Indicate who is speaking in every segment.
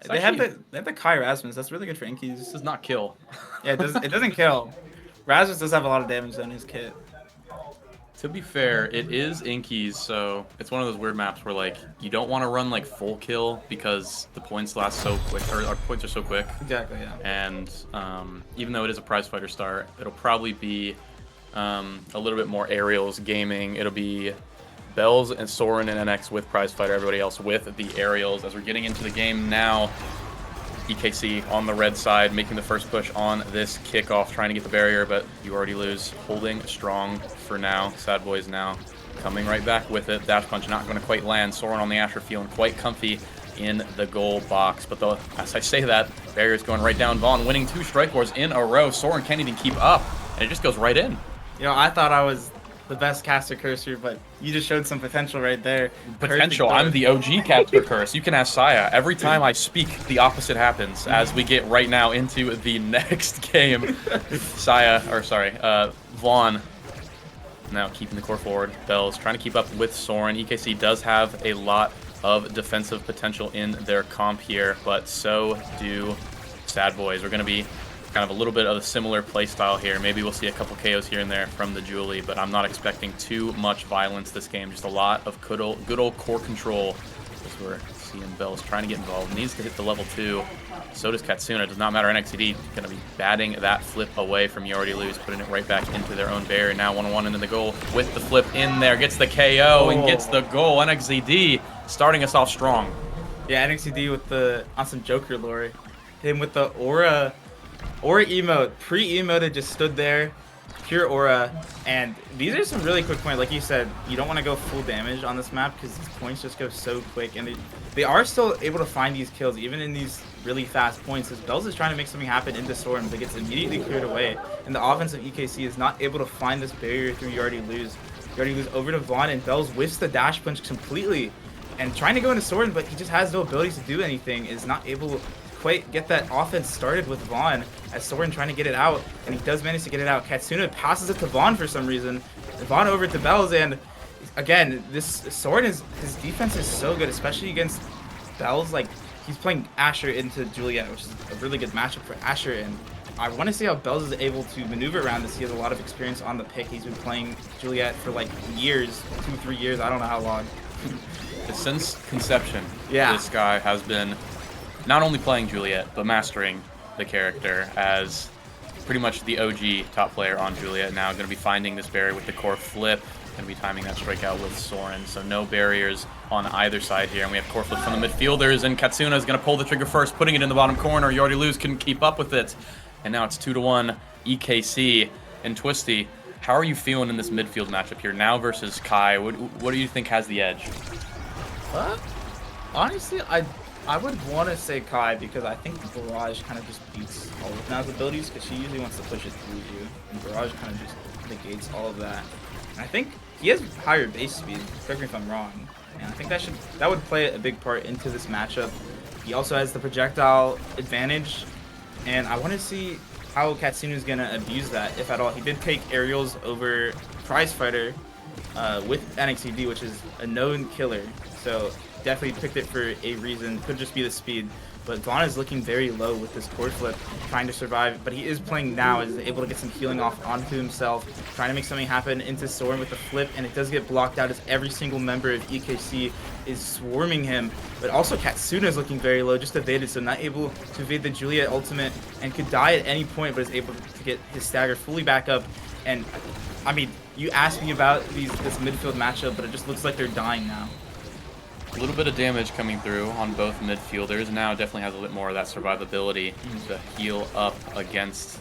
Speaker 1: They have the Kai Rasmus. That's really good for Inkies.
Speaker 2: This does not kill.
Speaker 1: Yeah, it doesn't kill. Rasmus does have a lot of damage on his kit.
Speaker 2: To be fair, it is Inkies, so it's one of those weird maps where like you don't want to run like full kill because the points last so quick, or our points are so quick.
Speaker 1: Exactly, yeah.
Speaker 2: And even though it is a prize fighter start, it'll probably be a little bit more aerials gaming. It'll be Bells and Soren and NX with prize fighter, everybody else with the aerials. As we're getting into the game now, EKC on the red side, making the first push on this kickoff, trying to get the barrier, but you already lose. Holding strong for now. S.A.D.B.O.I.S now coming right back with it. Dash punch not going to quite land. Soren on the Asher feeling quite comfy in the goal box. But as I say that, barrier's going right down. Vaughn winning 2 strike wars in a row. Soren can't even keep up, and it just goes right in.
Speaker 1: You know, I thought I was the best caster cursor, but you just showed some potential right there.
Speaker 2: Potential. I'm the OG caster curse. You can ask Saya. Every time I speak, the opposite happens. As we get right now into the next game, Vaughn now keeping the core forward. Bells trying to keep up with Soren. EKC does have a lot of defensive potential in their comp here, but so do S.A.D.B.O.I.S. We're going to be kind of a little bit of a similar play style here. Maybe we'll see a couple KOs here and there from the Julie, but I'm not expecting too much violence this game. Just a lot of good old core control as we're seeing Bells trying to get involved. Needs to hit the level 2. So does Katsuna. Does not matter. NXCD going to be batting that flip away from You Already Lose, putting it right back into their own barrier. Now 1-on-1 into the goal with the flip in there. Gets the KO and gets the goal. NXCD starting us off strong.
Speaker 1: Yeah, NXCD with the awesome Joker lore. Him with the aura emote, pre-emoted, just stood there, pure aura, and these are some really quick points. Like you said, you don't want to go full damage on this map because these points just go so quick, and they are still able to find these kills even in these really fast points. As Bells is trying to make something happen into Soren, but it gets immediately cleared away, and the offense of EKC is not able to find this barrier through You Already Lose. You Already Lose over to Vaughn, and Bells whiffs the dash punch completely, and trying to go into Soren, but he just has no ability to do anything, is not able to quite get that offense started with Vaughn, as Soren trying to get it out, and he does manage to get it out. Katsuna passes it to Vaughn for some reason. Vaughn over to Bells, and again, this Soren his defense is so good, especially against Bells. Like, he's playing Asher into Juliet, which is a really good matchup for Asher, and I want to see how Bells is able to maneuver around this. He has a lot of experience on the pick. He's been playing Juliet for like years, 2-3 years, I don't know how long.
Speaker 2: Since conception,
Speaker 1: yeah,
Speaker 2: this guy has been not only playing Juliet, but mastering the character as pretty much the OG top player on Juliet. Now going to be finding this barrier with the core flip. Going to be timing that strikeout with Soren. So no barriers on either side here. And we have core flip from the midfielders. And Katsuna is going to pull the trigger first, putting it in the bottom corner. You Already Lose, couldn't keep up with it. And now it's 2-1 EKC. And Twisty, how are you feeling in this midfield matchup here now versus Kai? What do you think has the edge?
Speaker 1: Honestly, I would want to say Kai because I think Barrage kind of just beats all of Now's abilities because she usually wants to push it through you, and Barrage kind of just negates all of that. And I think he has higher base speed, correct me if I'm wrong, and I think that would play a big part into this matchup. He also has the projectile advantage, and I want to see how Katsuna is going to abuse that, if at all. He did take aerials over Prize Fighter with NXCD, which is a known killer, so definitely picked it for a reason. Could just be the speed, but Vaughn is looking very low with this core flip, trying to survive, but he is playing now, is able to get some healing off onto himself, trying to make something happen into Soren with the flip, and it does get blocked out as every single member of EKC is swarming him. But also Katsuna is looking very low, just evaded, so not able to evade the Juliet ultimate, and could die at any point, but is able to get his stagger fully back up. And I mean, you asked me about this midfield matchup, but it just looks like they're dying now.
Speaker 2: A little bit of damage coming through on both midfielders. Now definitely has a bit more of that survivability to heal up against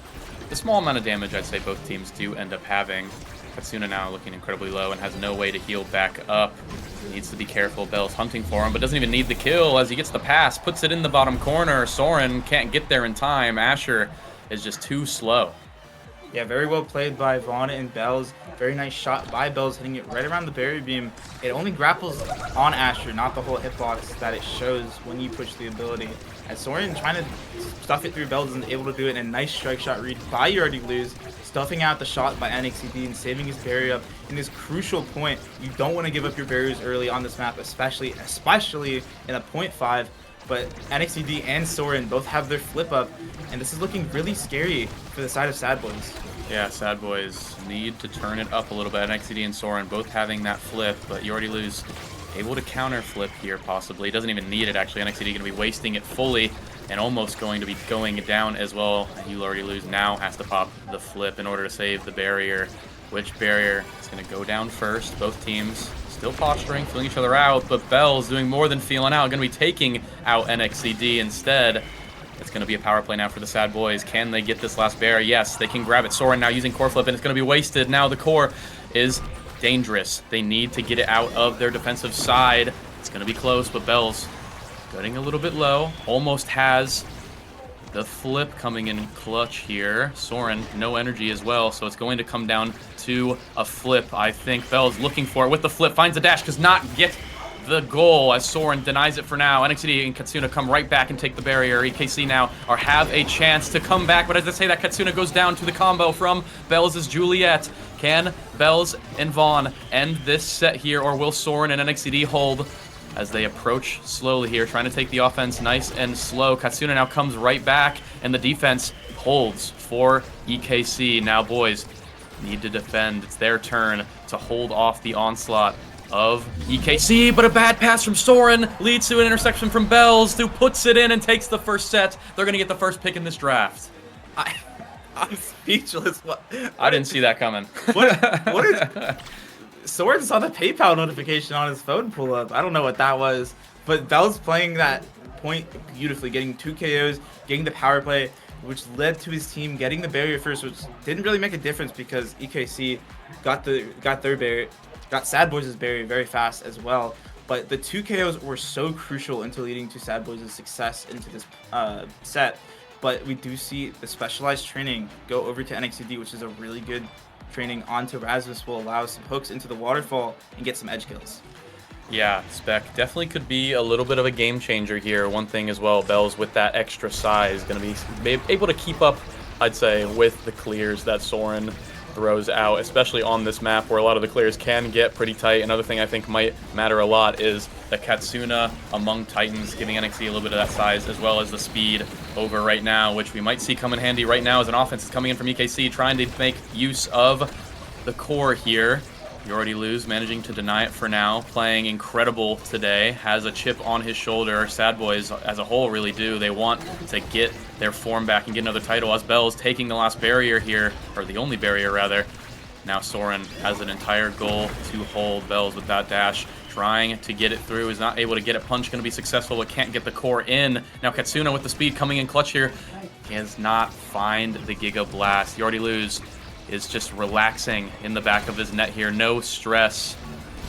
Speaker 2: the small amount of damage I'd say both teams do end up having. Katsuna now looking incredibly low and has no way to heal back up. Needs to be careful. Bell's hunting for him, but doesn't even need the kill as he gets the pass. Puts it in the bottom corner. Soren can't get there in time. Asher is just too slow.
Speaker 1: Yeah, very well played by Vaughn and Bells. Very nice shot by Bells, hitting it right around the barrier beam. It only grapples on Asher, not the whole hitbox that it shows when you push the ability. As Soren trying to stuff it through Bells isn't able to do it, and a nice strike shot read by You Already Lose, stuffing out the shot by NXCD and saving his barrier up in this crucial point. You don't want to give up your barriers early on this map, especially in a 0.5. but NXTD and Soren both have their flip up, and this is looking really scary for the side of S.A.D.B.O.I.S.
Speaker 2: Yeah, S.A.D.B.O.I.S need to turn it up a little bit. NXTD and Soren both having that flip, but you already lose. Able to counter flip here, possibly. Doesn't even need it, actually. NXTD going to be wasting it fully and almost going to be going down as well. You already lose. Now has to pop the flip in order to save the barrier. Which barrier is going to go down first? Both teams still posturing, feeling each other out, but B.O.I.S doing more than feeling out. Going to be taking out NXTD instead. It's going to be a power play now for the S.A.D.B.O.I.S. Can they get this last barrier? Yes, they can grab it. Soren now using core flip, and it's going to be wasted. Now the core is dangerous. They need to get it out of their defensive side. It's going to be close, but B.O.I.S getting a little bit low. Almost has the flip coming in clutch here. Soren, no energy as well, so it's going to come down to a flip. I think B.O.I.S looking for it with the flip. Finds the dash, does not get the goal as Soren denies it for now. NXTD and Katsuna come right back and take the barrier. EKC now have a chance to come back, but as I say that, Katsuna goes down to the combo from B.O.I.S' Juliet. Can B.O.I.S and Vaughn end this set here, or will Soren and NXTD hold as they approach slowly here, trying to take the offense nice and slow? Katsuna now comes right back, and the defense holds for EKC. Now, boys need to defend. It's their turn to hold off the onslaught of EKC, but a bad pass from Soren leads to an interception from B.O.I.S, who puts it in and takes the first set. They're going to get the first pick in this draft.
Speaker 1: I'm speechless. What
Speaker 2: I didn't see that coming.
Speaker 1: What is... Soren saw the PayPal notification on his phone pull up. I don't know what that was, but B.O.I.S playing that point beautifully, getting 2 KOs, getting the power play, which led to his team getting the barrier first, which didn't really make a difference because EKC got their barrier. Got S.A.D.B.O.I.S' barrier very fast as well, but the 2 KOs were so crucial into leading to S.A.D.B.O.I.S' success into this set. But we do see the specialized training go over to NXTD, which is a really good training onto Rasmus, will allow some hooks into the waterfall and get some edge kills.
Speaker 2: Yeah, Spec definitely could be a little bit of a game changer here. One thing as well, B.O.I.S with that extra size going to be able to keep up, I'd say, with the clears that Soren throws out, especially on this map where a lot of the clears can get pretty tight. Another thing I think might matter a lot is the Katsuna among Titans, giving NXT a little bit of that size, as well as the speed over right now, which we might see come in handy right now as an offense is coming in from EKC, trying to make use of the core here. You already lose, managing to deny it for now. Playing incredible today, has a chip on his shoulder. S.A.D.B.O.I.S as a whole really do. They want to get their form back and get another title as B.O.I.S taking the last barrier here, or the only barrier rather. Now Soren has an entire goal to hold. B.O.I.S with that dash, trying to get it through, is not able to get it. Punch going to be successful, but can't get the core in. Now Katsuna with the speed coming in clutch here. He does not find the Giga Blast. You already lose. Is just relaxing in the back of his net here. No stress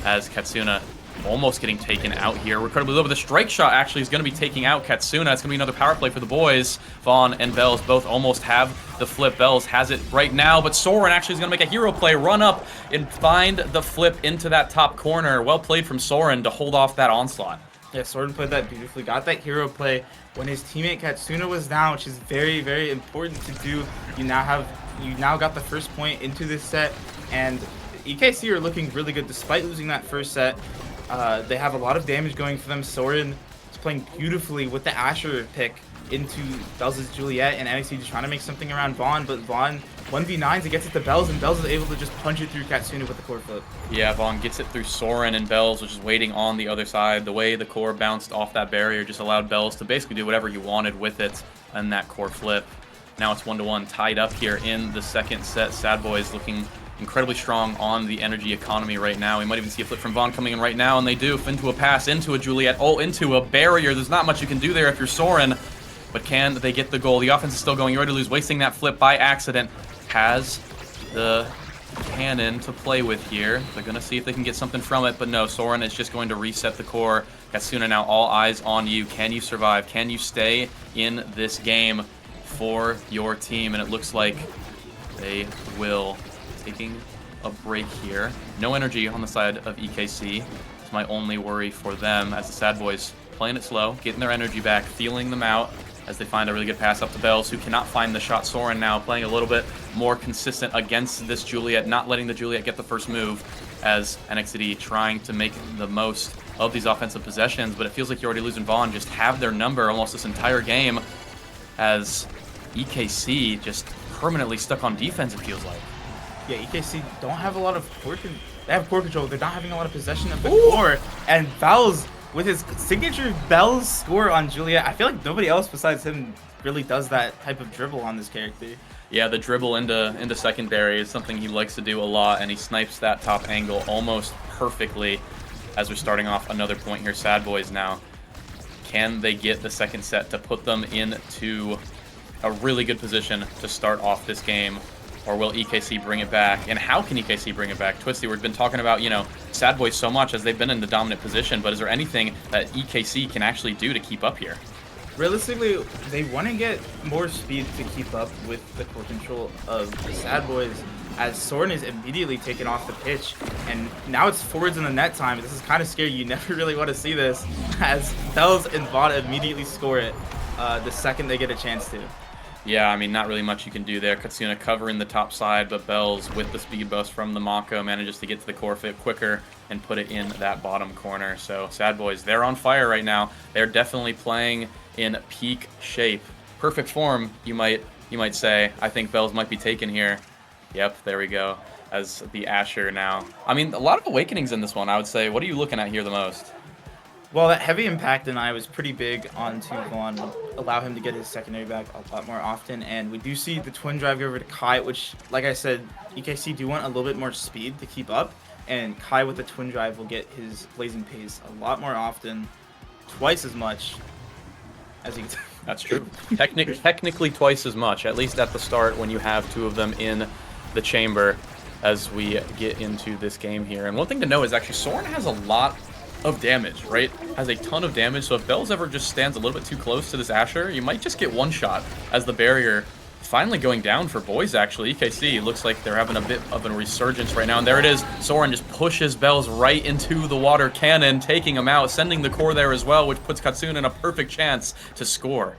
Speaker 2: as Katsuna almost getting taken out here. Incredibly low, but the strike shot actually is going to be taking out Katsuna. It's going to be another power play for the boys. Vaughn and B.O.I.S both almost have the flip. B.O.I.S has it right now, but Soren actually is going to make a hero play, run up and find the flip into that top corner. Well played from Soren to hold off that onslaught.
Speaker 1: Yeah, Soren played that beautifully. Got that hero play when his teammate Katsuna was down, which is very, very important to do. You now got the first point into this set, and EKC are looking really good despite losing that first set. They have a lot of damage going for them. Soren is playing beautifully with the Asher pick into B.O.I.S' Juliet, and NXT just trying to make something around Vaughn, but Vaughn 1v9s it gets it to B.O.I.S, and B.O.I.S is able to just punch it through Katsuna with the core flip.
Speaker 2: Yeah, Vaughn gets it through Soren, and B.O.I.S was just waiting on the other side. The way the core bounced off that barrier just allowed B.O.I.S to basically do whatever he wanted with it and that core flip. Now it's 1-1 tied up here in the second set. S.A.D.B.O.I.S looking incredibly strong on the energy economy right now. We might even see a flip from Vaughn coming in right now, and they do. Into a pass, into a Juliet, into a barrier. There's not much you can do there if you're Soren, but can they get the goal? The offense is still going. You already lose, wasting that flip by accident. Has the cannon to play with here. They're going to see if they can get something from it, but no, Soren is just going to reset the core. Katsuna now all eyes on you. Can you survive? Can you stay in this game for your team? And it looks like they will. Taking a break here. No energy on the side of EKC. It's my only worry for them as the S.A.D.B.O.I.S playing it slow, getting their energy back, feeling them out as they find a really good pass up to B.O.I.S, who cannot find the shot. Soren now playing a little bit more consistent against this Juliet, not letting the Juliet get the first move. as NXT trying to make the most of these offensive possessions, but it feels like You Already Lose and Vaughn just have their number almost this entire game, as EKC just permanently stuck on defense, it feels like.
Speaker 1: Yeah, EKC don't have a lot of they have core control. They're not having a lot of possession of the core. And Bells, with his signature Bells score on Juliet, I feel like nobody else besides him really does that type of dribble on this character.
Speaker 2: Yeah, the dribble into secondary is something he likes to do a lot, and he snipes that top angle almost perfectly as we're starting off another point here. S.A.D.B.O.I.S now. Can they get the second set to put them into a really good position to start off this game? Or will EKC bring it back? And how can EKC bring it back? Twisty, we've been talking about, you know, S.A.D.B.O.I.S so much as they've been in the dominant position, but is there anything that EKC can actually do to keep up here?
Speaker 1: Realistically, they want to get more speed to keep up with the core control of the S.A.D.B.O.I.S, as Soren is immediately taken off the pitch, and now it's forwards in the net time. This is kind of scary. You never really want to see this, as Bells and Vaughn immediately score it the second they get a chance to.
Speaker 2: Yeah, I mean, not really much you can do there. Katsuna covering the top side, but Bells, with the speed boost from the Mako, manages to get to the core fit quicker and put it in that bottom corner. So S.A.D.B.O.I.S, they're on fire right now. They're definitely playing in peak shape. Perfect form, you might say. I think Bells might be taken here. Yep, there we go, as the Asher now. I mean, a lot of awakenings in this one, I would say. What are you looking at here the most?
Speaker 1: Well, that heavy impact and I was pretty big onto Vaughn, would allow him to get his secondary back a lot more often. And we do see the twin drive go over to Kai, which, like I said, EKC do want a little bit more speed to keep up. And Kai with the twin drive will get his blazing pace a lot more often, twice as much as he gets.
Speaker 2: That's true. Technically twice as much, at least at the start when you have two of them in the chamber as we get into this game here. And one thing to know is actually Soren has a lot of damage, right? Has a ton of damage, so if Bells ever just stands a little bit too close to this Asher, you might just get one shot as the barrier finally going down for BOIS, actually. EKC looks like they're having a bit of a resurgence right now, and there it is. Soren just pushes Bells right into the water cannon, taking him out, sending the core there as well, which puts Katsuna in a perfect chance to score.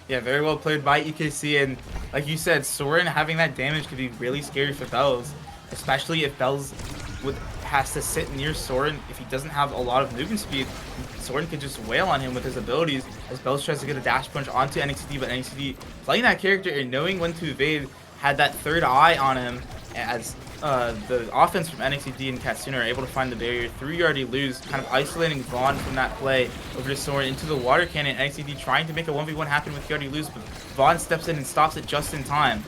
Speaker 1: Yeah, very well played by EKC, and like you said, Soren having that damage could be really scary for Bells, especially if Bells has to sit near Soren. If he doesn't have a lot of movement speed, Soren could just wail on him with his abilities as Bells tries to get a dash punch onto NXT, but NXT, playing that character and knowing when to evade, had that third eye on him, as the offense from NXT and Katsuna are able to find the barrier through You Already Lose, kind of isolating Vaughn from that play over to Soren into the water cannon. NXT trying to make a 1v1 happen with You Already Lose, but Vaughn steps in and stops it just in time.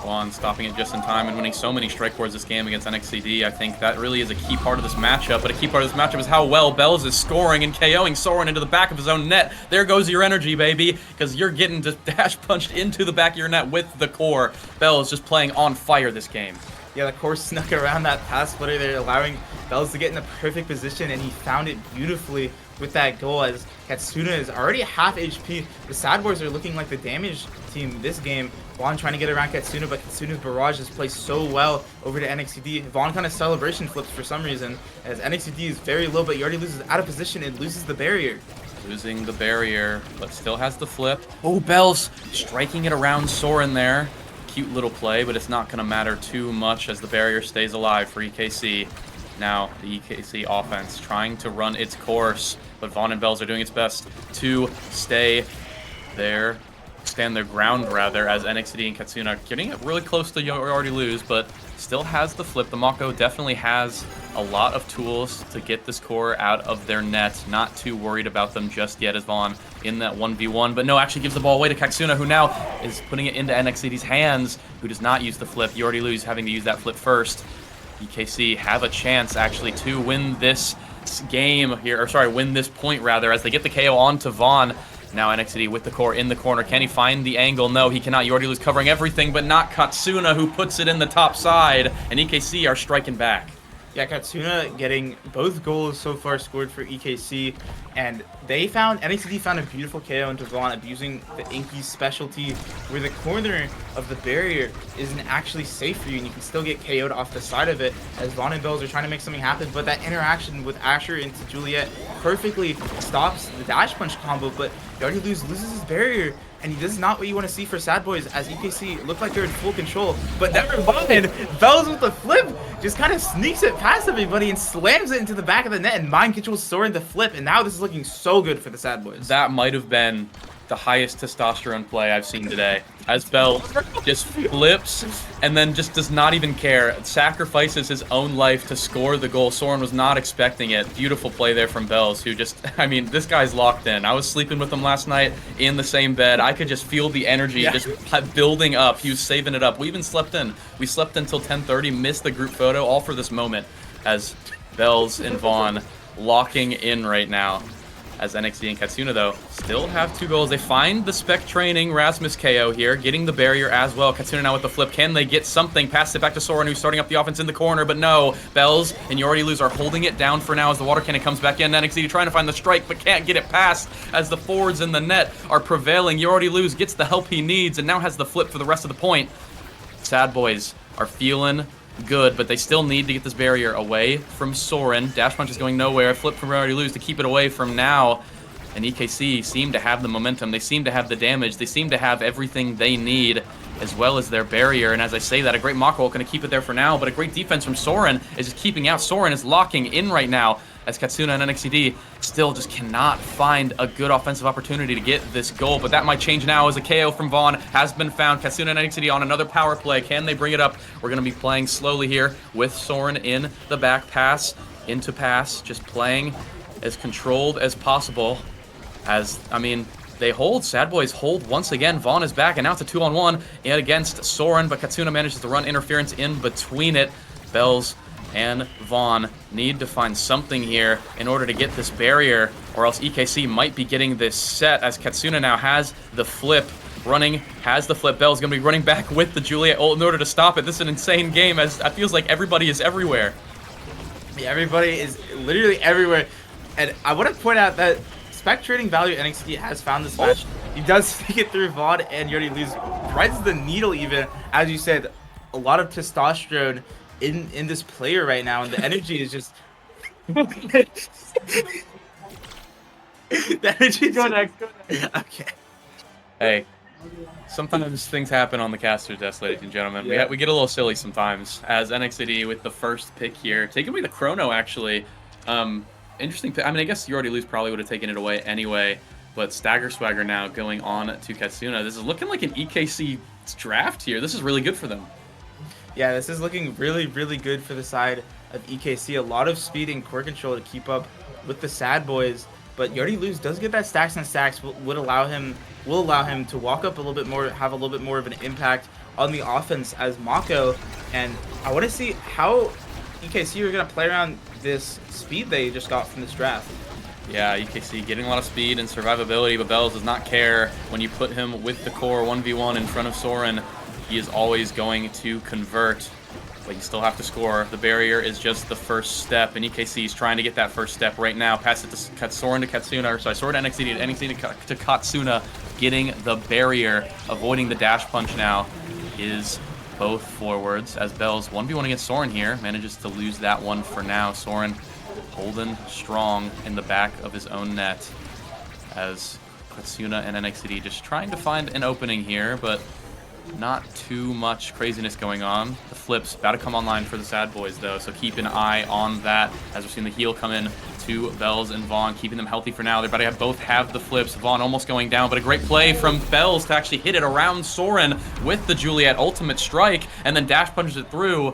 Speaker 2: Vaughn stopping it just in time and winning so many strike boards this game against NXT. I think that really is a key part of this matchup, but a key part of this matchup is how well Bells is scoring and KOing Soren into the back of his own net. There goes your energy, baby, because you're getting just dash punched into the back of your net with the core. Bells just playing on fire this game.
Speaker 1: Yeah, the core snuck around that pass splitter there, allowing Bells to get in the perfect position, and he found it beautifully with that goal, as Katsuna is already at half HP. The S.A.D.B.O.I.S are looking like the damage team this game. Vaughn trying to get around Katsuna, but Katsuna's barrage is placed so well over to NXT. Vaughn kind of celebration flips for some reason, as NXT is very low, but You Already Loses out of position and loses the barrier.
Speaker 2: Losing the barrier, but still has the flip. Oh, Bells striking it around Soren there. Cute little play, but it's not going to matter too much as the barrier stays alive for EKC. Now, the EKC offense trying to run its course, but Vaughn and Bells are doing its best to stay there, stand their ground rather, as NXT and Katsuna getting it really close to You Already Lose, but still has the flip. The Mako definitely has a lot of tools to get this core out of their net. Not too worried about them just yet as Vaughn in that 1v1, but no, actually gives the ball away to Katsuna, who now is putting it into NXT's hands, who does not use the flip. You Already Lose having to use that flip first. EKC have a chance actually to win this game here, or sorry, win this point rather, as they get the KO onto Vaughn. Now NXT with the core in the corner. Can he find the angle? No, he cannot. You Already Lose covering everything, but not Katsuna, who puts it in the top side, and EKC are striking back.
Speaker 1: Yeah, Katsuna getting both goals so far scored for EKC, and NXT found a beautiful KO into Vaughn, abusing the Inky's specialty, where the corner of the barrier isn't actually safe for you, and you can still get KO'd off the side of it, as Vaughn and Bells are trying to make something happen, but that interaction with Asher into Juliet perfectly stops the dash punch combo, but Yardy loses his barrier, and this is not what you want to see for S.A.D.B.O.I.S, as EKC look like they're in full control. But never mind, B.O.I.S with the flip just kind of sneaks it past everybody and slams it into the back of the net, and mind controls Soren the flip, and now this is looking so good for the S.A.D.B.O.I.S.
Speaker 2: That might have been the highest testosterone play I've seen today, as Bell just flips and then just does not even care, sacrifices his own life to score the goal. Soren was not expecting it. Beautiful play there from Bells, who just, I mean, this guy's locked in. I was sleeping with him last night in the same bed. I could just feel the energy just building up. He was saving it up. We even slept in. We slept until 10:30, missed the group photo, all for this moment, as Bells and Vaughn locking in right now. As NXD and Katsuna, though, still have 2 goals. They find the spec training Rasmus KO here, getting the barrier as well. Katsuna now with the flip. Can they get something? Pass it back to Soren, who's starting up the offense in the corner, but no. Bells and You Already Lose are holding it down for now as the water cannon comes back in. NXD trying to find the strike, but can't get it past as the forwards in the net are prevailing. You Already Lose gets the help he needs and now has the flip for the rest of the point. S.A.D.B.O.I.S are feeling good, but they still need to get this barrier away from Soren. Dash punch is going nowhere. Flip from Already Lose to keep it away from now. And EKC seem to have the momentum. They seem to have the damage. They seem to have everything they need, as well as their barrier. And as I say that, a great Mako going to keep it there for now, but a great defense from Soren is just keeping out. Soren is locking in right now, as Katsuna and NXCD still just cannot find a good offensive opportunity to get this goal. But that might change now as a KO from Vaughn has been found. Katsuna and NXCD on another power play. Can they bring it up? We're going to be playing slowly here with Soren in the back. Pass into pass, just playing as controlled as possible. As, I mean, they hold. S.A.D.B.O.I.S hold once again. Vaughn is back, and now it's a 2-on-1 and against Soren, but Katsuna manages to run interference in between it. Bells and Vaughn need to find something here in order to get this barrier, or else EKC might be getting this set, as Katsuna now has the flip. Has the flip. Bell's going to be running back with the Juliet ult in order to stop it. This is an insane game, as it feels like everybody is everywhere.
Speaker 1: Yeah, everybody is literally everywhere. And I want to point out that spectating value NXT has found this match. He does stick it through Vaughn, and You Already Lose threads the needle even. As you said, a lot of testosterone in this player right now, and the energy is just... the energy is...
Speaker 3: Go next.
Speaker 1: Okay.
Speaker 2: Hey, sometimes things happen on the caster desk, ladies and gentlemen.
Speaker 1: Yeah.
Speaker 2: We get a little silly sometimes, as NXT with the first pick here. Taking away the chrono, actually. Interesting pick. I mean, I guess You Already Lose probably would have taken it away anyway, but Stagger Swagger now going on to Katsuna. This is looking like an EKC draft here. This is really good for them.
Speaker 1: Yeah, this is looking really, really good for the side of EKC. A lot of speed and core control to keep up with the S.A.D.B.O.I.S, but You Already Lose does get that stacks and stacks, will allow him to walk up a little bit more, have a little bit more of an impact on the offense as Mako. And I want to see how EKC are going to play around this speed they just got from this draft.
Speaker 2: Yeah, EKC getting a lot of speed and survivability, but Bells does not care when you put him with the core 1v1 in front of Soren. He is always going to convert, but you still have to score. The barrier is just the first step, and EKC is trying to get that first step right now. Pass it to Soren to Katsuna, or sorry, Soren to NXT, and NXT to Katsuna, getting the barrier, avoiding the dash punch now is both forwards, as Bells 1v1 against Soren here, manages to lose that one for now. Soren holding strong in the back of his own net, as Katsuna and NXT just trying to find an opening here, but not too much craziness going on. The flip's about to come online for the S.A.D.B.O.I.S though, so keep an eye on that, as we're seeing the heal come in to Bells and Vaughn, keeping them healthy for now. They're about to both have the flips. Vaughn almost going down, but a great play from Bells to actually hit it around Soren with the Juliet ultimate strike, and then dash punches it through.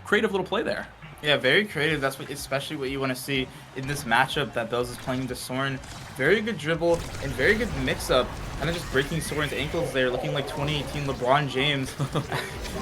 Speaker 2: Creative little play there.
Speaker 1: Yeah, very creative. That's what, especially what you want to see in this matchup that Bells is playing to Soren. Very good dribble and very good mix-up. Kind of just breaking Soren's ankles there, looking like 2018 LeBron James.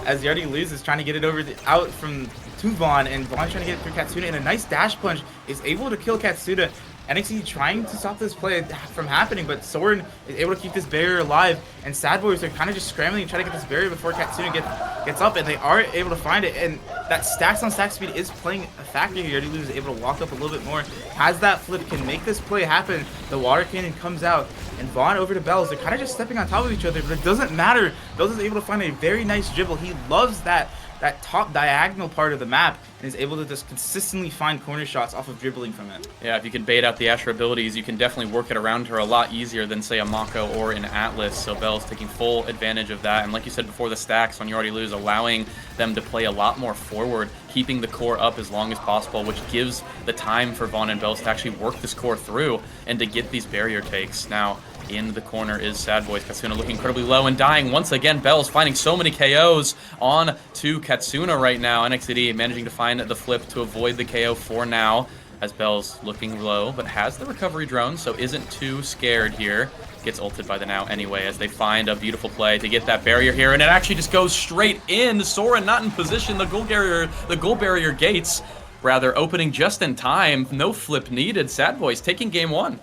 Speaker 1: As You Already Lose is trying to get it out to Vaughn, and Vaughn trying to get it through Katsuna, and a nice dash punch is able to kill Katsuna. NXT trying to stop this play from happening, but Soren is able to keep this barrier alive, and S.A.D.B.O.I.S are kind of just scrambling and trying to get this barrier before Katsuna gets up, and they are able to find it, and that stacks on stack speed is playing a factor here. You Already Lose is able to walk up a little bit more, has that flip, can make this play happen. The water cannon comes out, and Vaughn over to Bells. They're kind of just stepping on top of each other, but it doesn't matter. Bells is able to find a very nice dribble. He loves that that top diagonal part of the map and is able to just consistently find corner shots off of dribbling from it.
Speaker 2: Yeah, if you can bait out the Asher abilities, you can definitely work it around her a lot easier than, say, a Mako or an Atlas. So B.O.I.S taking full advantage of that. And like you said before, the stacks, when you already lose, allowing them to play a lot more forward, keeping the core up as long as possible, which gives the time for Vaughn and B.O.I.S to actually work this core through and to get these barrier takes. Now, in the corner is S.A.D.B.O.I.S. Katsuna looking incredibly low and dying. Once again, B.O.I.S finding so many KOs on to Katsuna right now. NXT managing to find the flip to avoid the KO for now, as B.O.I.S looking low, but has the recovery drone, so isn't too scared here. Gets ulted by the Now anyway, as they find a beautiful play to get that barrier here, and it actually just goes straight in. Soren not in position. The goal barrier gates, rather, opening just in time. No flip needed. S.A.D.B.O.I.S taking game 1.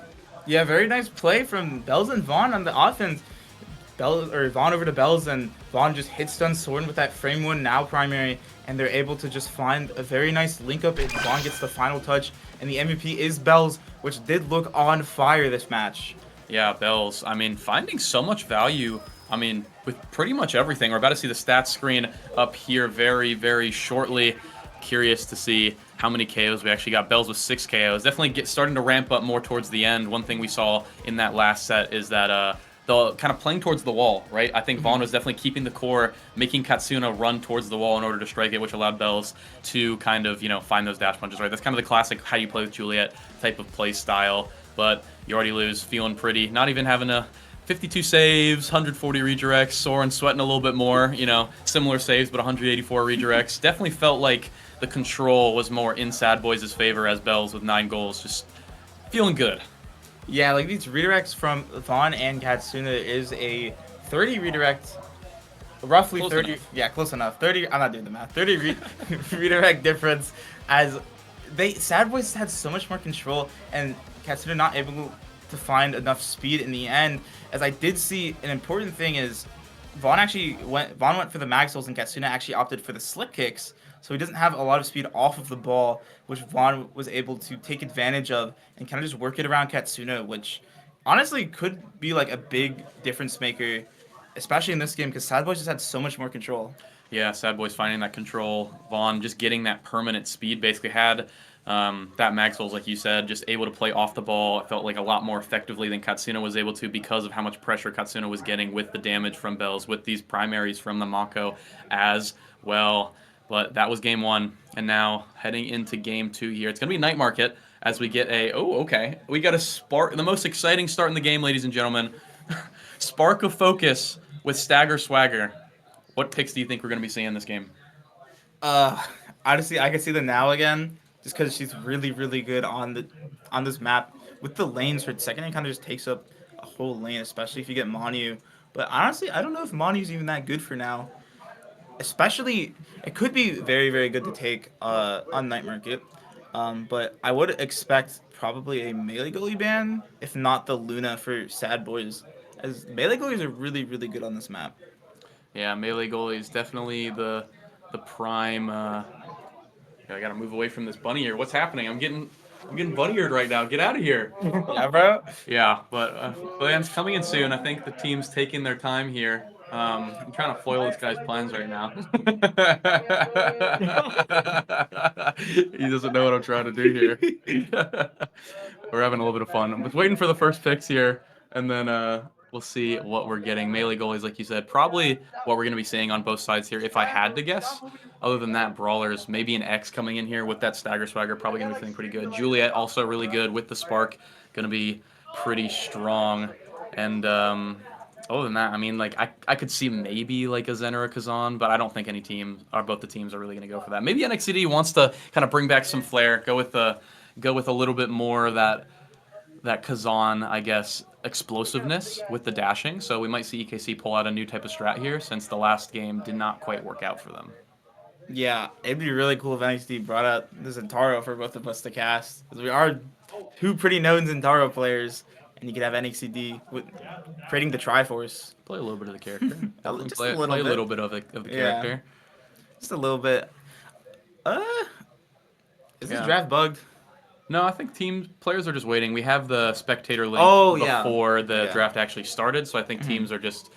Speaker 1: Yeah, very nice play from B.O.I.S and Vaughn on the offense. Vaughn over to B.O.I.S, and Vaughn just hit stun Soren with that frame 1 Now primary, and they're able to just find a very nice link up. Vaughn gets the final touch, and the MVP is B.O.I.S, which did look on fire this match.
Speaker 2: Yeah, B.O.I.S, I mean, finding so much value, I mean, with pretty much everything. We're about to see the stats screen up here very, very shortly. Curious to see how many KOs we actually got. B.O.I.S with 6 KOs. Definitely starting to ramp up more towards the end. One thing we saw in that last set is that the kind of playing towards the wall, right? I think Vaughn was definitely keeping the core, making Katsuna run towards the wall in order to strike it, which allowed B.O.I.S to kind of, you know, find those dash punches, right? That's kind of the classic how you play with Juliet type of play style. But you already lose, feeling pretty, not even having a 52 saves, 140 redirects, Soren sweating a little bit more, you know, similar saves, but 184 redirects. Definitely felt like the control was more in S.A.D.B.O.I.S' favor as B.O.I.S with 9 goals. Just feeling good.
Speaker 1: Yeah, like these redirects from Vaughn and Katsuna is a 30 redirect, roughly
Speaker 2: Close
Speaker 1: 30.
Speaker 2: enough.
Speaker 1: Yeah, close enough. 30. I'm not doing the math. 30 redirect difference, as S.A.D.B.O.I.S had so much more control, and Katsuna not able to find enough speed in the end. As I did see, an important thing is Vaughn went for the Maxwells, and Katsuna actually opted for the slip kicks. So he doesn't have a lot of speed off of the ball, which Vaughn was able to take advantage of and kind of just work it around Katsuna, which honestly could be like a big difference maker, especially in this game, because S.A.D.B.O.I.S just had so much more control.
Speaker 2: Yeah, S.A.D.B.O.I.S finding that control. Vaughn just getting that permanent speed. Basically had that Maxwell's, like you said, just able to play off the ball. It felt like a lot more effectively than Katsuna was able to because of how much pressure Katsuna was getting with the damage from B.O.I.S, with these primaries from the Mako as well. But that was game 1, and now heading into game 2 here. It's going to be Night Market as we get we got a spark, the most exciting start in the game, ladies and gentlemen. Spark of Focus with Stagger Swagger. What picks do you think we're going to be seeing in this game?
Speaker 1: Uh, Honestly, I can see the Now again, just because she's really, really good on this map. With the lanes, her second hand kind of just takes up a whole lane, especially if you get Manu. But honestly, I don't know if Manu's even that good for now. Especially, it could be very, very good to take on Night Market. But I would expect probably a melee goalie ban, if not the Luna for S.A.D.B.O.I.S, as melee goalies are really, really good on this map.
Speaker 2: Yeah, melee goalie is definitely the prime. I gotta move away from this bunny here. What's happening? I'm getting bunny-eared right now. Get out of here.
Speaker 1: Yeah, bro.
Speaker 2: Yeah, but plan's coming in soon. I think the team's taking their time here. I'm trying to foil this guy's plans right now. He doesn't know what I'm trying to do here. We're having a little bit of fun. I'm just waiting for the first picks here, and then we'll see what we're getting. Melee goalies, like you said, probably what we're going to be seeing on both sides here, if I had to guess. Other than that, brawlers, maybe an X coming in here with that Stagger Swagger, probably going to be feeling pretty good. Juliet also really good with the Spark, going to be pretty strong. And other than that, I mean, like I could see maybe like a Zen or a Kazan, but I don't think any team or both the teams are really going to go for that. Maybe NXT wants to kind of bring back some flair, go with a little bit more of that Kazan, I guess, explosiveness with the dashing. So we might see EKC pull out a new type of strat here, since the last game did not quite work out for them.
Speaker 1: Yeah, it'd be really cool if NXT brought out the Zentaro for both of us to cast. Because we are two pretty known Zentaro players, and you could have NXT with creating the Triforce.
Speaker 2: Play a little bit of the character. Definitely
Speaker 1: Just a little
Speaker 2: play a
Speaker 1: bit.
Speaker 2: little bit of the
Speaker 1: Yeah,
Speaker 2: character.
Speaker 1: just a little bit. Uh, is this
Speaker 2: Yeah.
Speaker 1: draft bugged?
Speaker 2: No, I think players are just waiting. We have the spectator link
Speaker 1: Oh, yeah.
Speaker 2: before the
Speaker 1: Yeah.
Speaker 2: draft actually started, so I think teams are just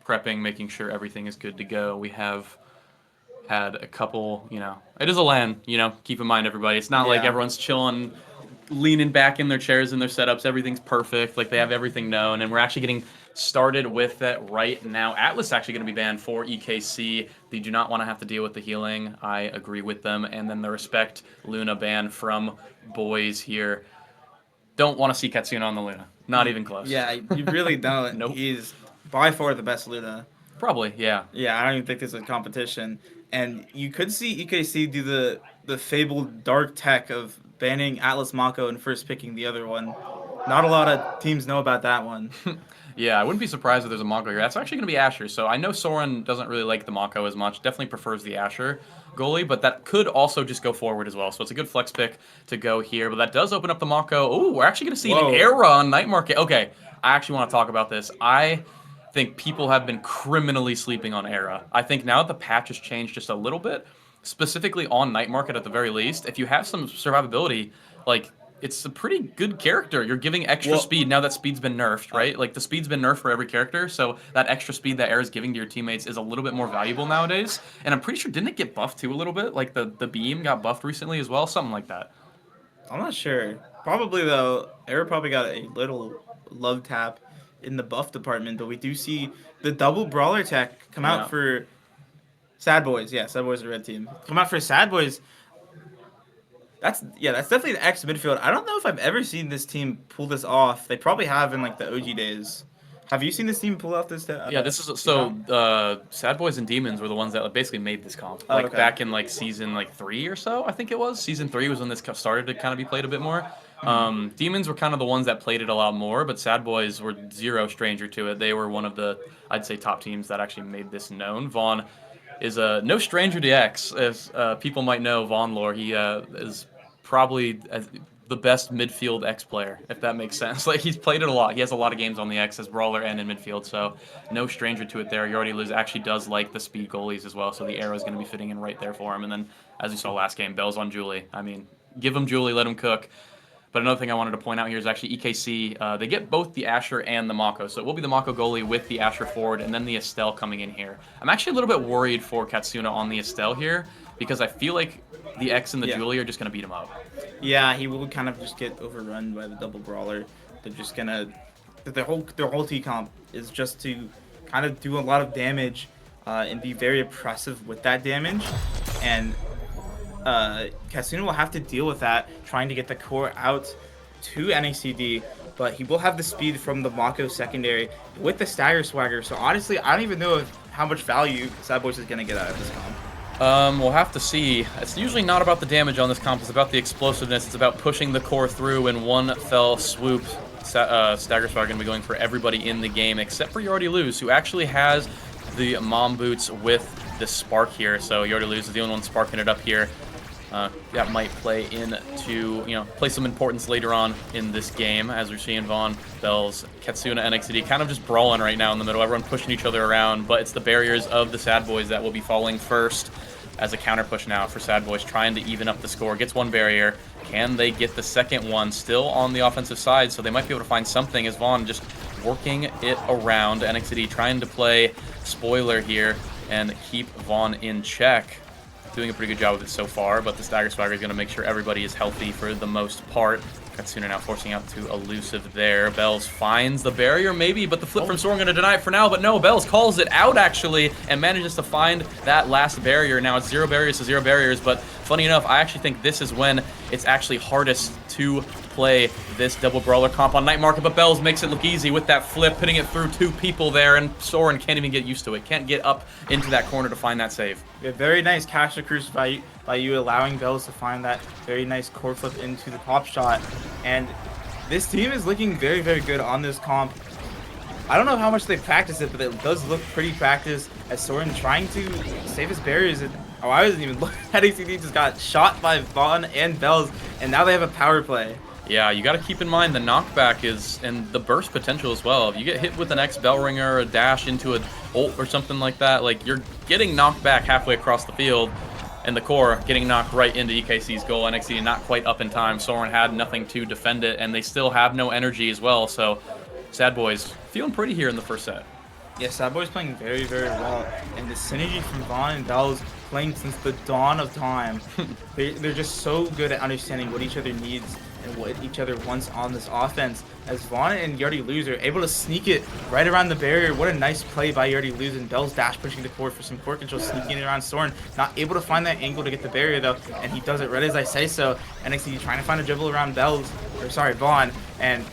Speaker 2: prepping, making sure everything is good to go. We have had a couple, it is a LAN, keep in mind, everybody. It's not like
Speaker 1: Yeah.
Speaker 2: everyone's chilling, leaning back in their chairs in their setups. Everything's perfect. Like, they have everything known, and we're actually getting started with that right now. Atlas is actually going to be banned for EKC. They do not want to have to deal with the healing. I agree with them. And then the Respect Luna ban from BOIS here. Don't want to see Katsuna on the Luna. Not even close.
Speaker 1: Yeah, you really don't.
Speaker 2: Nope.
Speaker 1: He's by far the best Luna.
Speaker 2: Probably, yeah.
Speaker 1: Yeah, I don't even think there's a competition. And you could see EKC do the fabled dark tech of banning Atlas Mako and first picking the other one. Not a lot of teams know about that one.
Speaker 2: Yeah, I wouldn't be surprised if there's a Mako here. That's actually going to be Asher. So I know Soren doesn't really like the Mako as much. Definitely prefers the Asher goalie, but that could also just go forward as well. So it's a good flex pick to go here. But that does open up the Mako. Oh, we're actually going to see
Speaker 1: Whoa.
Speaker 2: an era on Night Market. Okay, I actually want to talk about this. I think people have been criminally sleeping on Era. I think now that the patch has changed just a little bit, specifically on Night Market at the very least, if you have some survivability, like, it's a pretty good character. You're giving extra speed now that speed's been nerfed, right? Like, the speed's been nerfed for every character, so that extra speed that Era's giving to your teammates is a little bit more valuable nowadays. And I'm pretty sure, didn't it get buffed too a little bit? Like, the beam got buffed recently as well? Something like that.
Speaker 1: I'm not sure. Probably, though, Era probably got a little love tap in the buff department, but we do see the double brawler tech come out for S.A.D.B.O.I.S. Yeah, S.A.D.B.O.I.S is a red team. Come out for S.A.D.B.O.I.S. That's definitely the X midfield. I don't know if I've ever seen this team pull this off. They probably have in like the OG days. Have you seen this team pull off this?
Speaker 2: Yeah, this is S.A.D.B.O.I.S and Demons were the ones that basically made this comp. Like, back in like season 3 or so, I think it was. Season 3 was when this started to kind of be played a bit more. Demons were kind of the ones that played it a lot more, but S.A.D.B.O.I.S were zero stranger to it. They were one of the, I'd say, top teams that actually made this known. Vaughn is no stranger to X, as people might know. Vaughn lore, he is probably the best midfield X player, if that makes sense. Like, he's played it a lot. He has a lot of games on the X as brawler and in midfield, so no stranger to it there. You already lose. Actually does like the speed goalies as well, so the arrow is going to be fitting in right there for him. And then, as you saw last game, Bell's on Julie. I mean, give him Julie, let him cook. But another thing I wanted to point out here is actually EKC. They get both the Asher and the Mako. So it will be the Mako goalie with the Asher forward, and then the S.A.D.B.O.I.S coming in here. I'm actually a little bit worried for Katsuna on the S.A.D.B.O.I here, because I feel like the X and the Julie are just going to beat him up.
Speaker 1: Yeah, he will kind of just get overrun by the double brawler. They're just going to... Their whole T-comp is just to kind of do a lot of damage and be very oppressive with that damage. And... Katsuna will have to deal with that, trying to get the core out to NACD, but he will have the speed from the Mako secondary with the stagger swagger. So honestly, I don't even know how much value S.A.D.B.O.I.S is going to get out of this comp.
Speaker 2: We'll have to see. It's usually not about the damage on this comp, it's about the explosiveness, it's about pushing the core through in one fell swoop. Stagger Swagger going to be going for everybody in the game, except for Yardy Lose, who actually has the mom boots with the spark here. So Yardy Lose is the only one sparking it up here. That might play into, play some importance later on in this game, as we're seeing Vaughn, Bells, Katsuna, NXD kind of just brawling right now in the middle. Everyone pushing each other around, but it's the barriers of the S.A.D.B.O.I.S that will be falling first as a counter push now for S.A.D.B.O.I.S, trying to even up the score. Gets one barrier. Can they get the second one? Still on the offensive side, so they might be able to find something as Vaughn just working it around. NXD trying to play spoiler here and keep Vaughn in check. Doing a pretty good job of it so far, but the Stagger Swagger is going to make sure everybody is healthy for the most part. Katsuna now forcing out to Elusive there. Bells finds the barrier maybe, but the flip from Soren going to deny it for now, but no, Bells calls it out actually and manages to find that last barrier. Now it's 0 barriers to 0 barriers, but funny enough, I actually think this is when it's actually hardest to play this double brawler comp on Night Market, but Bells makes it look easy with that flip, putting it through 2 people there, and Soren can't even get used to it. Can't get up into that corner to find that save.
Speaker 1: A very nice cash cruise by you allowing Bells to find that very nice core flip into the pop shot. And this team is looking very, very good on this comp. I don't know how much they practice it, but it does look pretty practiced as Soren trying to save his barriers. Oh, I wasn't even looking at ACD, just got shot by Vaughn and Bells, and now they have a power play.
Speaker 2: Yeah, you got to keep in mind the knockback is, and the burst potential as well. If you get hit with an X bell ringer or a dash into an ult or something like that, like, you're getting knocked back halfway across the field, and the core getting knocked right into EKC's goal. NXT not quite up in time. Soren had nothing to defend it, and they still have no energy as well. So S.A.D.B.O.I.S feeling pretty here in the first set.
Speaker 1: Yeah, S.A.D.B.O.I.S is playing very, very well, and the synergy from Vaughn and BOIS playing since the dawn of time. They're just so good at understanding what each other needs and what each other wants on this offense. As Vaughn and YardieLose are able to sneak it right around the barrier. What a nice play by YardieLose, and BeLLS dash pushing the core for some core control, sneaking it around Soren. Not able to find that angle to get the barrier though, and he does it right as I say so. NXT trying to find a dribble around Vaughn, and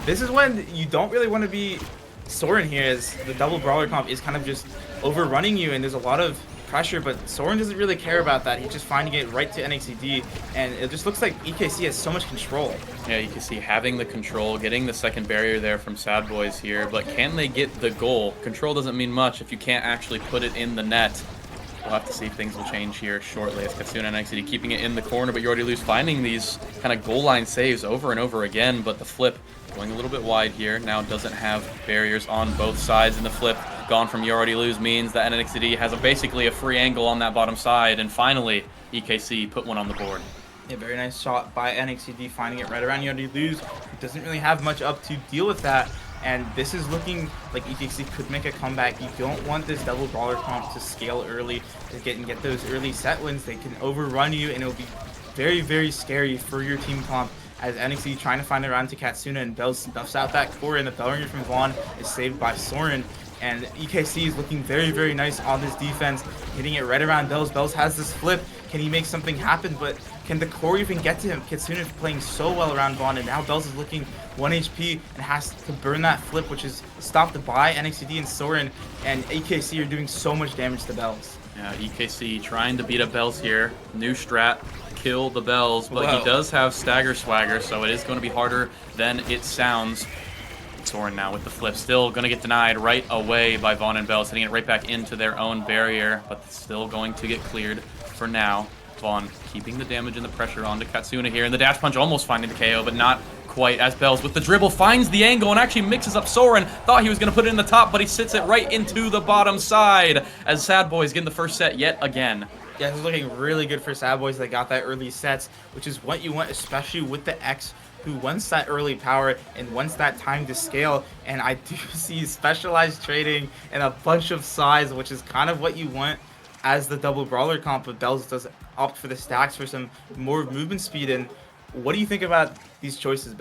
Speaker 1: this is when you don't really want to be Soren here, as the double brawler comp is kind of just overrunning you and there's a lot of pressure, but Soren doesn't really care about that. He's just finding it right to NXT, and it just looks like EKC has so much control.
Speaker 2: Yeah, you can see having the control, getting the second barrier there from S.A.D.B.O.I.S here, but can they get the goal? Control doesn't mean much if you can't actually put it in the net. We'll have to see if things will change here shortly as Kitsune and NXT keeping it in the corner, but YardieLose finding these kind of goal line saves over and over again, but the flip going a little bit wide here. Now doesn't have barriers on both sides, and the flip gone from YardieLose means that NXT has basically a free angle on that bottom side, and finally EKC put one on the board.
Speaker 1: Yeah, very nice shot by NXT, finding it right around YardieLose. He doesn't really have much up to deal with that, and this is looking like EKC could make a comeback. You don't want this double brawler comp to scale early to get those early set wins. They can overrun you, and it'll be very, very scary for your team comp, as NXT trying to find a round to Katsuna, and BeLLS stuffs out that core, and the bell ringer from Vaughn is saved by Soren. And EKC is looking very, very nice on this defense, hitting it right around BeLLS. BeLLS has this flip. Can he make something happen? But can the core even get to him? Kitsune is playing so well around Vaughn, and now BeLLS is looking 1 HP and has to burn that flip, which is stopped by NXT and Soren, and EKC are doing so much damage to BeLLS.
Speaker 2: Yeah, EKC trying to beat up BeLLS here. New strat, kill the BeLLS, but
Speaker 1: Whoa.
Speaker 2: he does have stagger swagger, so it is going to be harder than it sounds. Soren now with the flip, still going to get denied right away by Vaughn and BeLLS, hitting it right back into their own barrier, but still going to get cleared for now. Vaughn keeping the damage and the pressure onto Katsuna here, and the dash punch almost finding the KO, but not quite, as BeLLS with the dribble finds the angle and actually mixes up Soren. Thought he was going to put it in the top, but he sits it right into the bottom side, as S.A.D.B.O.I.S getting the first set yet again.
Speaker 1: Yeah, this is looking really good for S.A.D.B.O.I.S. They got that early sets, which is what you want, especially with the X, who wants that early power and wants that time to scale. And I do see specialized trading and a bunch of size, which is kind of what you want as the double brawler comp, but BeLLS does opt for the stacks for some more movement speed. And what do you think about these choices,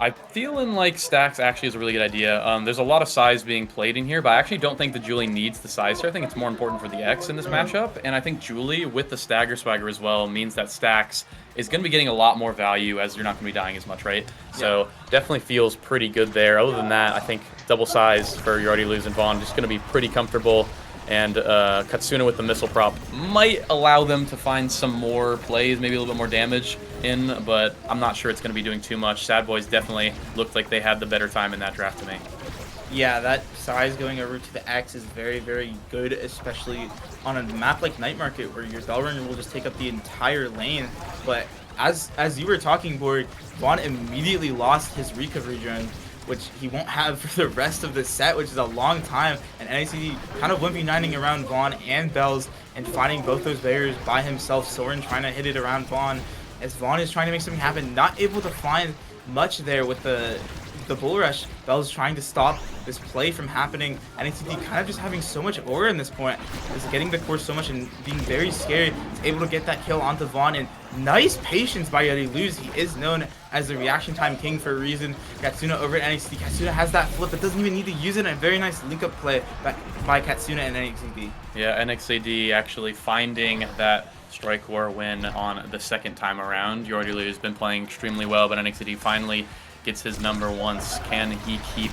Speaker 2: I'm feeling like stacks actually is a really good idea. There's a lot of size being played in here, but I actually don't think that Julie needs the size here. I think it's more important for the X in this matchup, and I think Julie with the stagger swagger as well means that stacks is going to be getting a lot more value, as you're not going to be dying as much, right? Yeah. So definitely feels pretty good there. Other than that, I think double size for YardieLose and Vaughn just going to be pretty comfortable. And Katsuna with the missile prop might allow them to find some more plays, maybe a little bit more damage in, but I'm not sure it's going to be doing too much. S.A.D.B.O.I.S definitely looked like they had the better time in that draft to me.
Speaker 1: Yeah, that size going over to the X is very, very good, especially on a map like Night Market, where your Bellringer will just take up the entire lane. But as you were talking, Borg, Vaughn immediately lost his recovery drone, which he won't have for the rest of the set, which is a long time. And NXT kind of 1v9ing around Vaughn and BeLLS and finding both those barriers by himself. Soren trying to hit it around Vaughn, as Vaughn is trying to make something happen. Not able to find much there with the bull rush. BeLLS trying to stop this play from happening. NXT kind of just having so much aura in this point. Is getting the core so much and being very scary. He's able to get that kill onto Vaughn, and nice patience by YardieLose. He is known as the reaction time king for a reason. Katsuna over at NXT. Katsuna has that flip, but doesn't even need to use it. A very nice link up play by Katsuna and NXT.
Speaker 2: Yeah, NXT actually finding that Strike War win on the second time around. YardieLose has been playing extremely well, but NXT finally gets his number once. Can he keep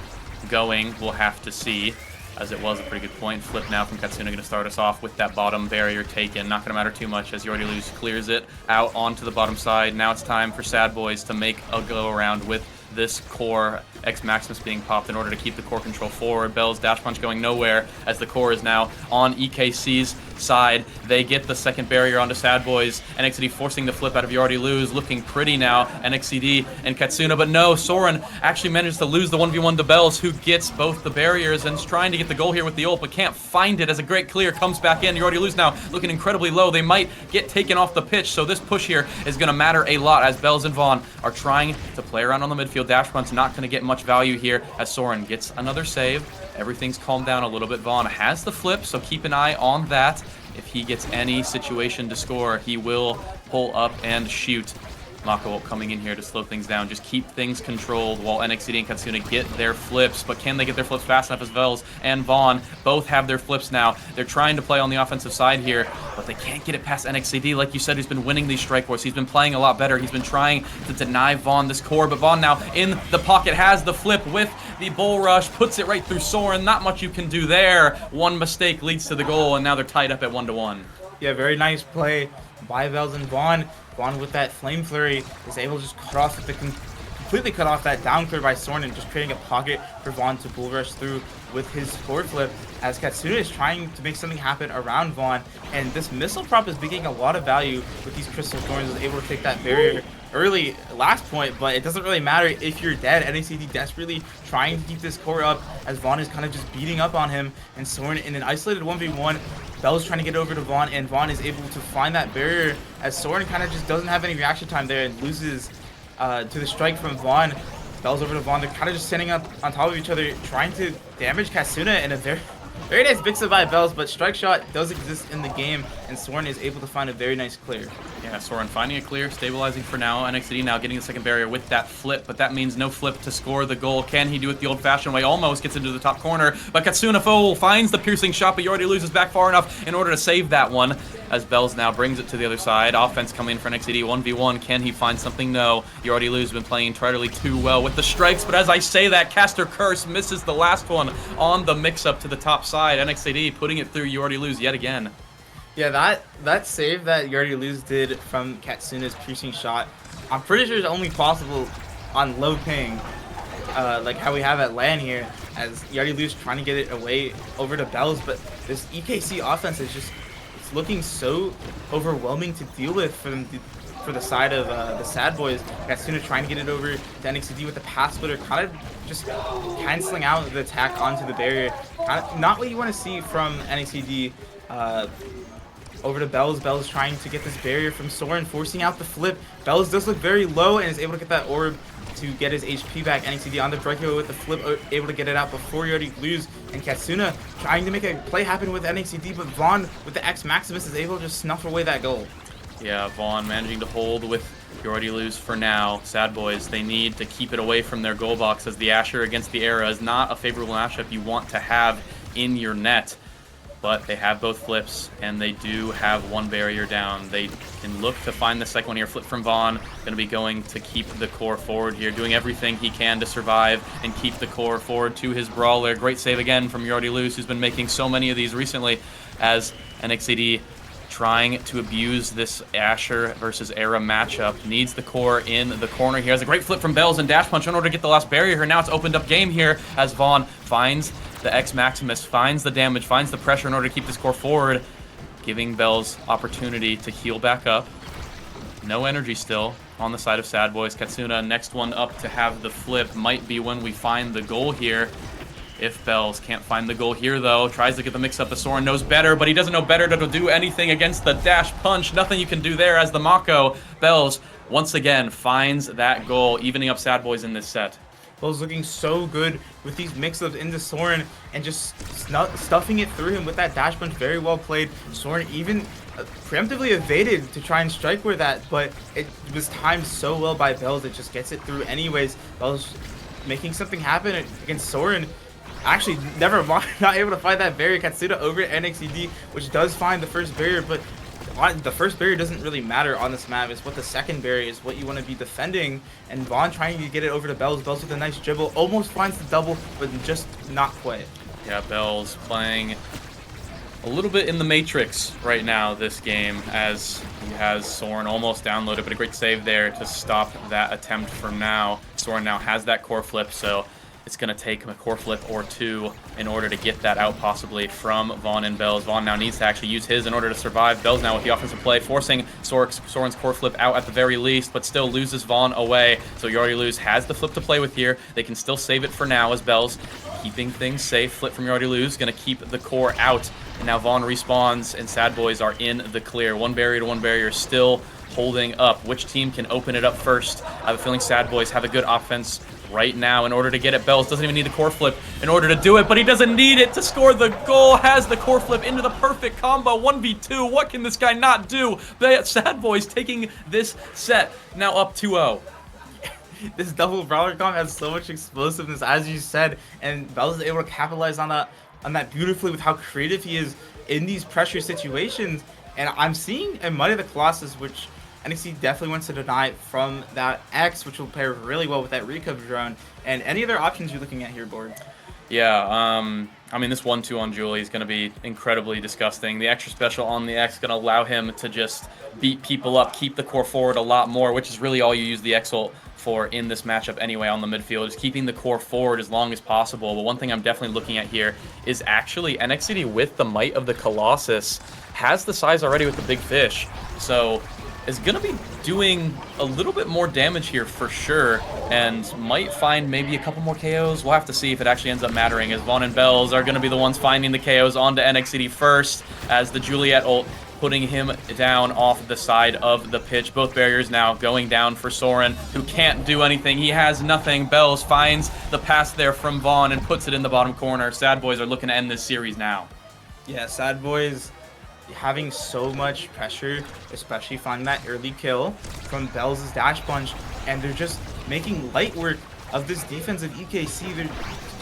Speaker 2: going? We'll have to see, as it was a pretty good point. Flip now from Katsuna, going to start us off with that bottom barrier taken. Not going to matter too much as YardieLose clears it out onto the bottom side. Now it's time for S.A.D.B.O.I.S to make a go around with this core. X Maximus being popped in order to keep the core control forward. BeLLS dash punch going nowhere as the core is now on EKC's side. They get the second barrier onto S.A.D.B.O.I.S. NXT forcing the flip out of YardieLose, looking pretty now. NXT and Katsuna, but no, Soren actually manages to lose the 1v1 to BeLLS, who gets both the barriers and is trying to get the goal here with the ult, but can't find it as a great clear comes back in. YardieLose now looking incredibly low. They might get taken off the pitch, so this push here is going to matter a lot as BeLLS and Vaughn are trying to play around on the midfield shield. Dash Punch not going to get much value here as Soren gets another save. Everything's calmed down a little bit. Vaughn has the flip, so keep an eye on that. If he gets any situation to score, he will pull up and shoot. Mako coming in here to slow things down. Just keep things controlled while NXCD and Katsuna get their flips. But can they get their flips fast enough as Vels and Vaughn both have their flips now? They're trying to play on the offensive side here, but they can't get it past NXCD. Like you said, he's been winning these strike wars. He's been playing a lot better. He's been trying to deny Vaughn this core, but Vaughn now in the pocket has the flip with the bull rush, puts it right through Soren. Not much you can do there. One mistake leads to the goal, and now they're tied up at 1-1.
Speaker 1: Yeah, very nice play by Vels and Vaughn. Vaughn with that Flame Flurry is able to just completely cut off that down clear by Soren and just creating a pocket for Vaughn to bull rush through with his forward flip as Katsuna is trying to make something happen around Vaughn. And this missile prop is making a lot of value with these Crystal Thorns, is able to take that barrier early last point, but it doesn't really matter if you're dead. NXCD desperately trying to keep this core up as Vaughn is kind of just beating up on him, and Soren in an isolated 1v1. Bell's trying to get over to Vaughn, and Vaughn is able to find that barrier as Soren kind of just doesn't have any reaction time there and loses to the strike from Vaughn. Bell's over to Vaughn. They're kind of just standing up on top of each other, trying to damage Katsuna in a very nice mix-up by Bells, but Strike Shot does exist in the game, and Soren is able to find a very nice clear.
Speaker 2: Yeah, Soren finding a clear, stabilizing for now. NXCD now getting the second barrier with that flip, but that means no flip to score the goal. Can he do it the old-fashioned way? Almost gets into the top corner, but Katsuna finds the piercing shot, but Yordi loses back far enough in order to save that one, as Bells now brings it to the other side. Offense coming in for NXCD, 1v1. Can he find something? No. Yordi has been playing entirely too well with the strikes, but as I say that, Caster Curse misses the last one on the mix-up to the top side. NXCD putting it through Yordi yet again.
Speaker 1: Yeah, that save that Yordi did from Katsuna's piercing shot, I'm pretty sure is only possible on low ping, like how we have at LAN here, as Yordi trying to get it away over to Bells, but this EKC offense is just, it's looking so overwhelming to deal with for them for the side of the S.A.D.B.O.I.S. Katsuna trying to get it over to NXCD with the pass splitter, kind of just canceling out the attack onto the barrier. Kind of not what you want to see from NXCD. Over to Bells. Bells trying to get this barrier from Soren, forcing out the flip. Bells does look very low and is able to get that orb to get his HP back. NXCD on the Berkeley with the flip, able to get it out before Yordi lose. And Katsuna trying to make a play happen with NXCD, but Vaughn with the X Maximus is able to just snuff away that goal.
Speaker 2: Yeah, Vaughn managing to hold with Yordi for now. S.A.D.B.O.I.S, they need to keep it away from their goal box, as the Asher against the Era is not a favorable matchup you want to have in your net. But they have both flips, and they do have one barrier down. They can look to find the second one here. Flip from Vaughn, going to be going to keep the core forward here, doing everything he can to survive and keep the core forward to his brawler. Great save again from Yordi, who's been making so many of these recently, as NXCD trying to abuse this Asher versus Era matchup. Needs the core in the corner here. Has a great flip from Bells and dash punch in order to get the last barrier here. Now it's opened up game here as Vaughn finds the X Maximus, finds the damage, finds the pressure in order to keep this core forward, giving Bells opportunity to heal back up. No energy still on the side of S.A.D.B.O.I.S. Katsuna, next one up to have the flip, might be when we find the goal here. If Bells can't find the goal here, though, tries to get the mix-up. The Soren knows better, but he doesn't know better to do anything against the dash punch. Nothing you can do there as the Mako. Bells, once again, finds that goal, evening up S.A.D.B.O.I.S in this set.
Speaker 1: Bells looking so good with these mix-ups into Soren and just stuffing it through him with that dash punch. Very well played. Soren even preemptively evaded to try and strike with that, but it was timed so well by Bells, it just gets it through anyways. Bells making something happen against Soren. Actually, never mind, not able to find that barrier. Katsuna over at NXCD, which does find the first barrier, but the first barrier doesn't really matter on this map. It's what the second barrier is, what you want to be defending. And Vaughn trying to get it over to Bells. Bells with a nice dribble, almost finds the double, but just not quite.
Speaker 2: Yeah, Bells playing a little bit in the Matrix right now this game, as he has Soren almost downloaded, but a great save there to stop that attempt for now. Soren now has that core flip, so it's going to take him a core flip or two in order to get that out possibly from Vaughn and Bells. Vaughn now needs to actually use his in order to survive. Bells now with the offensive play, forcing Soren's core flip out at the very least, but still loses Vaughn away. So Yordi has the flip to play with here. They can still save it for now as Bells keeping things safe. Flip from Yordi going to keep the core out. And now Vaughn respawns and S.A.D.B.O.I.S are in the clear. One barrier to one barrier still holding up. Which team can open it up first? I have a feeling S.A.D.B.O.I.S have a good offense right now in order to get it. B.O.I.S doesn't even need the core flip in order to do it, but he doesn't need it to score the goal. Has the core flip into the perfect combo. 1v2. What can this guy not do? S.A.D.B.O.I S taking this set. Now up 2-0.
Speaker 1: This double brawler comp has so much explosiveness, as you said, and B.O.I.S is able to capitalize on that beautifully with how creative he is in these pressure situations. And I'm seeing in Might of the Colossus, which NXT definitely wants to deny from that X, which will pair really well with that recover drone. And any other options you're looking at here, Board?
Speaker 2: Yeah, I mean, this 1-2 on Julie is going to be incredibly disgusting. The extra special on the X is going to allow him to just beat people up, keep the core forward a lot more, which is really all you use the X ult for in this matchup anyway on the midfield, is keeping the core forward as long as possible. But one thing I'm definitely looking at here is actually NXT with the Might of the Colossus has the size already with the big fish. So is going to be doing a little bit more damage here for sure, and might find maybe a couple more KOs. We'll have to see if it actually ends up mattering, as Vaughn and Bells are going to be the ones finding the KOs onto NXT first, as the Juliet ult putting him down off the side of the pitch. Both barriers now going down for Soren, who can't do anything. He has nothing. Bells finds the pass there from Vaughn and puts it in the bottom corner. S.A.D.B.O.I.S are looking to end this series now.
Speaker 1: Yeah, S.A.D.B.O.I.S having so much pressure, especially finding that early kill from Bells' dash punch, and they're just making light work of this defense of EKC. They're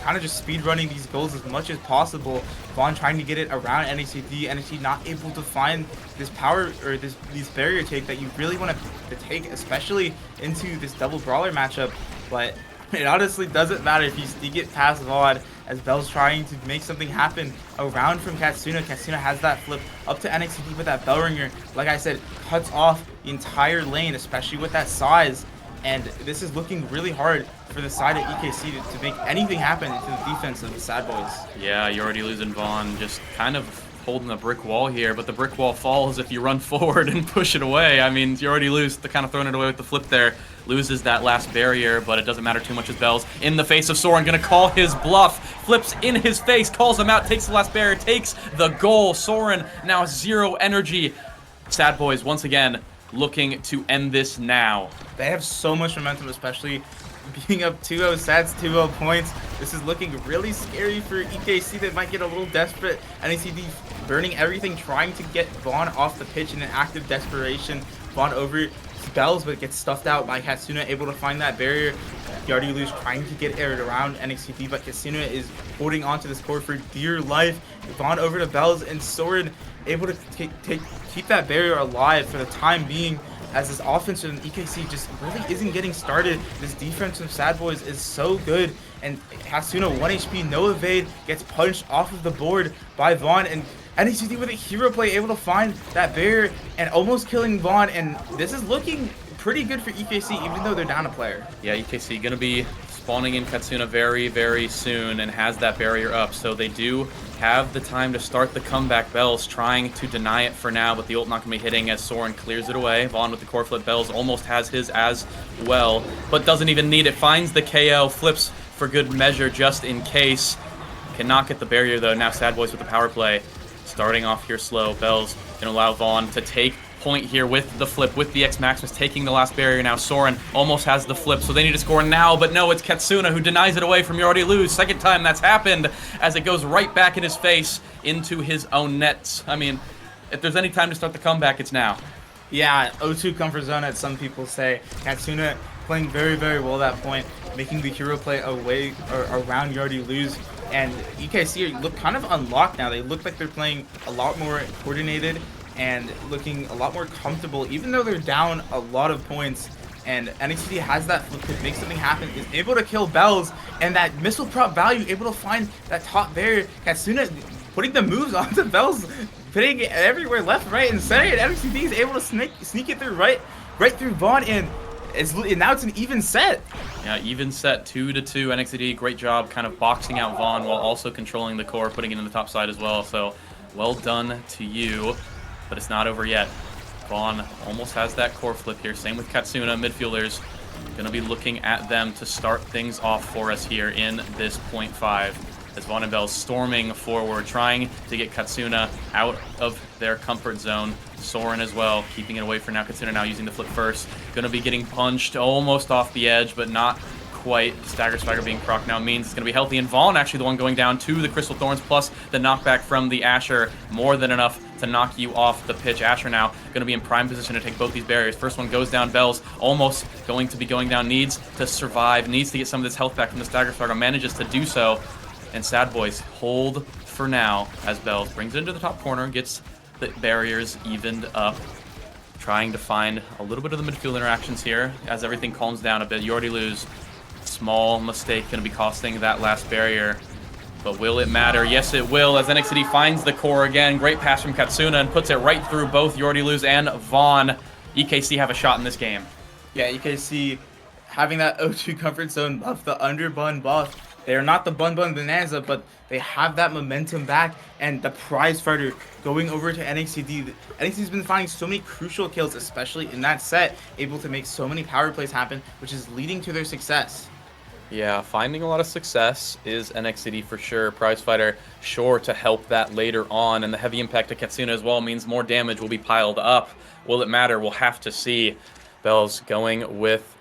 Speaker 1: kind of just speed running these goals as much as possible. Vaughn trying to get it around NXT, NXT not able to find this power or this barrier take that you really want to take, especially into this double brawler matchup. But it honestly doesn't matter if you sneak it past Vaughn, as Bell's trying to make something happen around from Katsuna. Katsuna has that flip up to NXT with that bell ringer. Like I said, cuts off the entire lane, especially with that size. And this is looking really hard for the side of EKC to make anything happen to the defense of the S.A.D.B.O.I.S.
Speaker 2: Yeah, you're already losing Vaughn. Just kind of holding a brick wall here, but the brick wall falls if you run forward and push it away. I mean, you already lose the kind of throwing it away with the flip there. Loses that last barrier, but it doesn't matter too much as Bells in the face of Soren, gonna call his bluff, flips in his face, calls him out, takes the last barrier, takes the goal. Soren now 0 energy. S.A.D.B.O.I.S once again looking to end this now.
Speaker 1: They have so much momentum, especially being up 2-0 stats, 2-0 points. This is looking really scary for EKC. They might get a little desperate. NACD burning everything, trying to get Vaughn off the pitch in an act of desperation. Vaughn over Bells, but gets stuffed out by Katsuna, able to find that barrier. YardyLose trying to get it around NXT, but Katsuna is holding onto this core for dear life. Vaughn over to Bells, and Soren able to keep that barrier alive for the time being, as this offense in EKC just really isn't getting started. This defense of S.A.D.B.O.I.S is so good, and Katsuna 1 HP, no evade, gets punched off of the board by Vaughn, and NXT with a hero play able to find that barrier and almost killing Vaughn, and this is looking pretty good for EKC, even though they're down a player.
Speaker 2: Yeah, EKC gonna be spawning in Katsuna very, very soon and has that barrier up, so they do have the time to start the comeback. Bells trying to deny it for now, but the ult not gonna be hitting as Soren clears it away. Vaughn with the core flip. Bells almost has his as well, but doesn't even need it. Finds the KO, flips for good measure just in case. Cannot get the barrier though. Now S.A.D.B.O.I.S with the power play. Starting off here slow. Bells gonna allow Vaughn to take point here with the flip, with the X Maximus taking the last barrier. Now Soren almost has the flip, so they need to score now, but no, it's Katsuna who denies it away from YardyLose. Second time that's happened, as it goes right back in his face into his own nets. I mean, if there's any time to start the comeback, it's now.
Speaker 1: Yeah, O2 comfort zone, as some people say. Katsuna playing very, very well at that point, making the hero play away or around YardyLose. And EKC look kind of unlocked now. They look like they're playing a lot more coordinated and looking a lot more comfortable, even though they're down a lot of points. And NXT has that flip, could make something happen, is able to kill Bells, and that missile prop value, able to find that top barrier. Katsuna putting the moves onto Bells, putting it everywhere, left, right, and center, and NXT is able to sneak it through right through Vaughn, and now it's an even set.
Speaker 2: Yeah, even set, 2-2. NXT, great job kind of boxing out Vaughn while also controlling the core, putting it in the top side as well. So well done to you, but it's not over yet. Vaughn almost has that core flip here. Same with Katsuna. Midfielders going to be looking at them to start things off for us here in this .5. as Vaughn and Bell storming forward, trying to get Katsuna out of their comfort zone. Soren as well, keeping it away for now. Katsuna now using the flip first. Gonna be getting punched almost off the edge, but not quite. Stagger Swagger being proc now means it's going to be healthy, and Vaughn actually the one going down to the Crystal Thorns, plus the knockback from the Asher, more than enough to knock you off the pitch. Asher now going to be in prime position to take both these barriers. First one goes down, Bells almost going to be going down, needs to survive, needs to get some of this health back from the Stagger Swagger, manages to do so, and S.A.D.B.O.I.S hold for now as Bells brings it into the top corner, gets the barriers evened up, trying to find a little bit of the midfield interactions here as everything calms down a bit. You already lose. Small mistake going to be costing that last barrier. But will it matter? Yes, it will, as NXT finds the core again. Great pass from Katsuna and puts it right through both Yordi Luz and Vaughn. EKC have a shot in this game.
Speaker 1: Yeah, EKC having that O2 comfort zone buff, the under bun buff. They are not the bun bonanza, but they have that momentum back, and the prize fighter going over to NXT. NXT's been finding so many crucial kills, especially in that set, able to make so many power plays happen, which is leading to their success.
Speaker 2: Yeah, finding a lot of success is NXT for sure. Prize Fighter sure to help that later on, and the heavy impact to Katsuna as well means more damage will be piled up. Will it matter? We'll have to see. Bells going with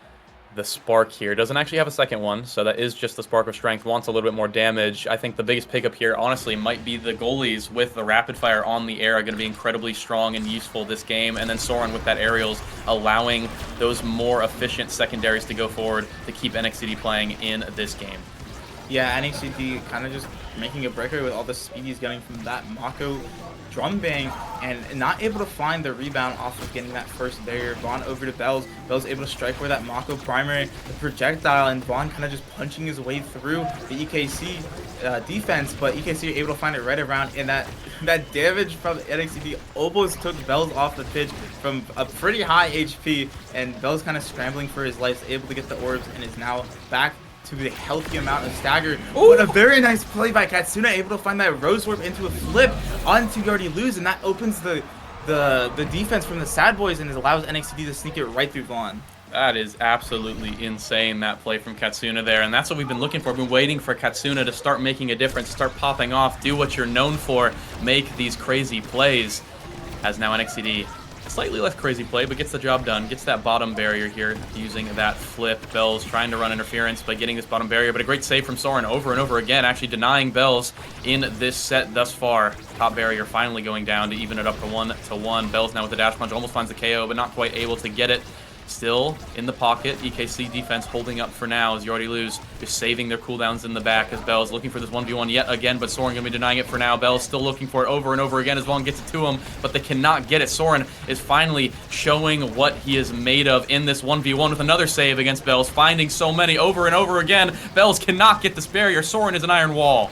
Speaker 2: the Spark here. Doesn't actually have a second one, so that is just the Spark of Strength. Wants a little bit more damage. I think the biggest pickup here, honestly, might be the goalies with the Rapid Fire on the air. Going to be incredibly strong and useful this game. And then Soren with that Aerials, allowing those more efficient secondaries to go forward to keep NXT playing in this game.
Speaker 1: Yeah, NXT kind of just making a breakaway with all the speed he's getting from that Mako drum bang, and not able to find the rebound off of getting that first barrier. Vaughn over to Bells. Bells able to strike for that Mako primary, the projectile, and Vaughn kind of just punching his way through the EKC defense, but EKC are able to find it right around, and that damage from NXT almost took Bells off the pitch from a pretty high HP, and Bells kind of scrambling for his life, able to get the orbs, and is now back to the healthy amount of stagger. But a very nice play by Katsuna, able to find that Rose Warp into a flip onto Yordi Luz, and that opens the defense from the S.A.D.B.O.I.S and allows NXT to sneak it right through Vaughn.
Speaker 2: That is absolutely insane, that play from Katsuna there, and that's what we've been looking for. We've been waiting for Katsuna to start making a difference, start popping off, do what you're known for, make these crazy plays, as now NXT slightly less crazy play, but gets the job done. Gets that bottom barrier here using that flip. Bells trying to run interference by getting this bottom barrier, but a great save from Soren over and over again, actually denying Bells in this set thus far. Top barrier finally going down to even it up to 1-1. Bells now with the dash punch, almost finds the KO, but not quite able to get it. Still in the pocket. EKC defense holding up for now as Yordi Luz is saving their cooldowns in the back as Bells looking for this 1v1 yet again, but Soren going to be denying it for now. Bells still looking for it over and over again as Vaughn gets it to him, but they cannot get it. Soren is finally showing what he is made of in this 1v1 with another save against Bells, finding so many over and over again. Bells cannot get this barrier. Soren is an iron wall.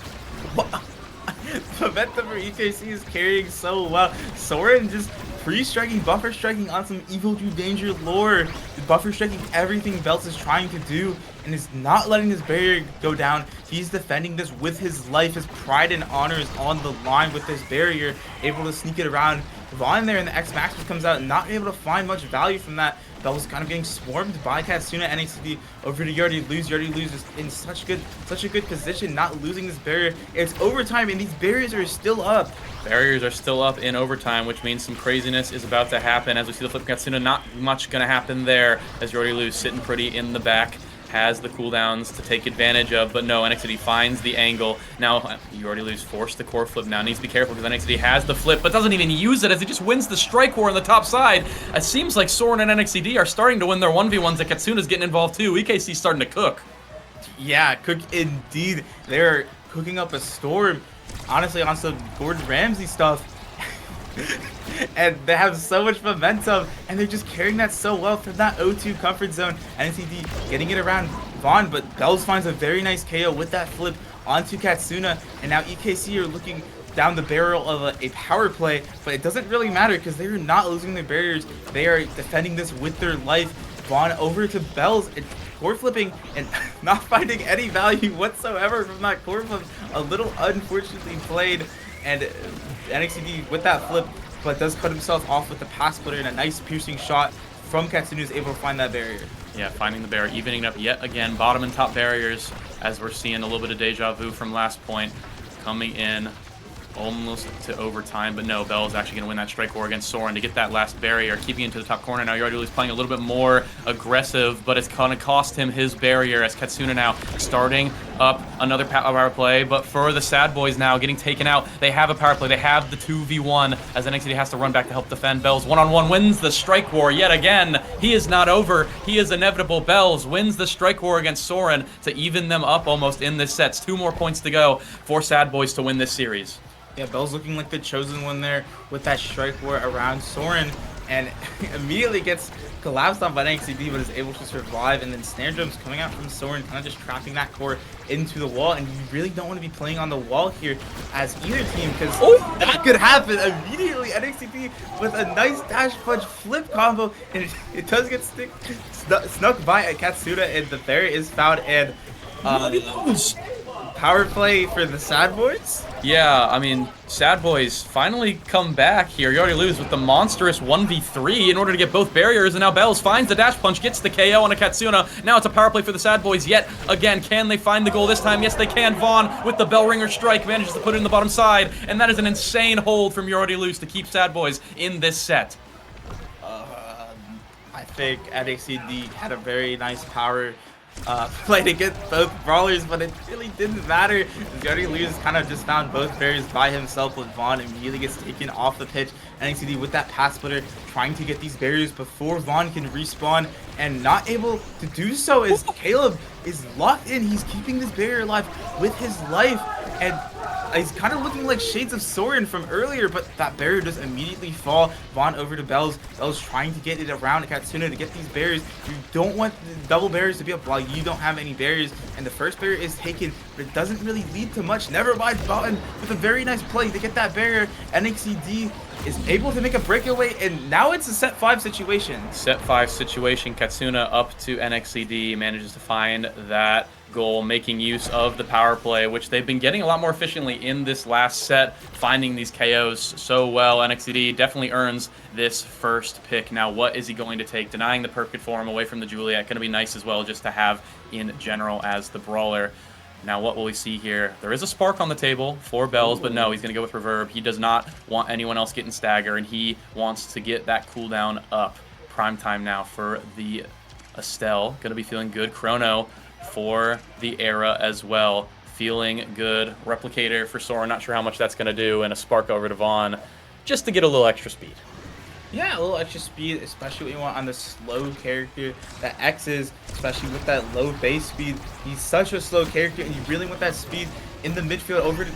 Speaker 1: The momentum for EKC is carrying so well. Soren just pre-striking, buffer striking on some Evil True Danger lore. Buffer striking everything Bells is trying to do and is not letting this barrier go down. He's defending this with his life. His pride and honor is on the line with this barrier. Able to sneak it around. Vaughn there in the X-Max comes out, not able to find much value from that. Bells kind of getting swarmed by Katsuna. NXT over to Yordi Luz. Yordi Luz is in such a good position, not losing this barrier. It's overtime, and these barriers are still up.
Speaker 2: Barriers are still up in overtime, which means some craziness is about to happen. As we see the flip from Katsuna, not much going to happen there as Yordi Luz sitting pretty in the back. Has the cooldowns to take advantage of, but no, NXT finds the angle. Now, you already lose, forced the core flip. Now needs to be careful because NXT has the flip, but doesn't even use it as he just wins the strike war on the top side. It seems like Soren and NXT are starting to win their 1v1s, and Katsuna's getting involved too. EKC's starting to cook.
Speaker 1: Yeah, cook indeed. They're cooking up a storm, honestly, on some Gordon Ramsay stuff. And they have so much momentum, and they're just carrying that so well from that O2 comfort zone. NCT getting it around Vaughn, but Bells finds a very nice KO with that flip onto Katsuna, and now EKC are looking down the barrel of a power play, but it doesn't really matter because they are not losing their barriers. They are defending this with their life. Vaughn over to Bells and core flipping and not finding any value whatsoever from that core flip. A little unfortunately played, and NXT with that flip, but does cut himself off with the pass splitter, and a nice piercing shot from Katsuna is able to find that barrier.
Speaker 2: Yeah, finding the barrier, evening up yet again. Bottom and top barriers, as we're seeing a little bit of deja vu from last point, coming in almost to overtime, but no, Bell is actually going to win that strike war against Soren to get that last barrier, keeping into the top corner. Now Yardley's playing a little bit more aggressive, but it's going to cost him his barrier as Katsuna now starting up another power play, but for the S.A.D.B.O.I.S now getting taken out. They have a power play. They have the 2v1 as NXT has to run back to help defend. Bells one-on-one wins the strike war yet again. He is not over. He is inevitable. Bells wins the strike war against Soren to even them up almost in this set. 2 more points to go for S.A.D.B.O.I.S to win this series.
Speaker 1: Yeah, Bell's looking like the chosen one there with that strike war around Soren, and immediately gets collapsed on by NXT, but is able to survive. And then snare drums coming out from Soren, kind of just trapping that core into the wall. And you really don't want to be playing on the wall here as either team, because that could happen immediately. NXT with a nice dash punch flip combo, and it does get snuck by at Katsuna, and the barrier is found. And power play for the S.A.D.B.O.I.S.
Speaker 2: Yeah, I mean, S.A.D.B.O.I.S finally come back here. You already lose with the monstrous 1v3 in order to get both barriers, and now Bells finds the dash punch, gets the KO on a Katsuna. Now it's a power play for the S.A.D.B.O.I.S yet again. Can they find the goal this time? Yes, they can. Vaughn with the bell ringer strike manages to put it in the bottom side, and that is an insane hold from You Already Lose to keep S.A.D.B.O.I.S in this set.
Speaker 1: I think NXT had a very nice power play to get both brawlers, but it really didn't matter. Jody Lewis kind of just found both barriers by himself with Vaughn, immediately gets taken off the pitch. NXT with that pass splitter trying to get these barriers before Vaughn can respawn, and not able to do so as Caleb is locked in. He's keeping this barrier alive with his life, and he's kind of looking like shades of Soren from earlier, but that barrier does immediately fall. Vaughn over to Bells. Bells trying to get it around Katsuna to get these barriers. You don't want the double barriers to be up while you don't have any barriers, and the first barrier is taken, but it doesn't really lead to much. Never mind, Vaughn with a very nice play to get that barrier. NXT is able to make a breakaway, and now it's a set 5 situation.
Speaker 2: Set 5 situation. Katsuna up to NXT manages to find that goal, making use of the power play, which they've been getting a lot more efficiently in this last set, finding these KOs so well. NXT definitely earns this first pick. Now, what is he going to take? Denying the perfect form away from the Juliet. Going to be nice as well just to have in general as the brawler. Now, what will we see here? There is a spark on the table for Bells, but no, he's going to go with Reverb. He does not want anyone else getting stagger, and he wants to get that cooldown up. Prime time now for the Estelle. Going to be feeling good. Chrono for the Era as well. Feeling good. Replicator for Soren. Not sure how much that's going to do. And a spark over to Vaughn just to get a little extra speed.
Speaker 1: Yeah, a little extra speed, especially what you want on the slow character that X is, especially with that low base speed. He's such a slow character, and you really want that speed in the midfield over to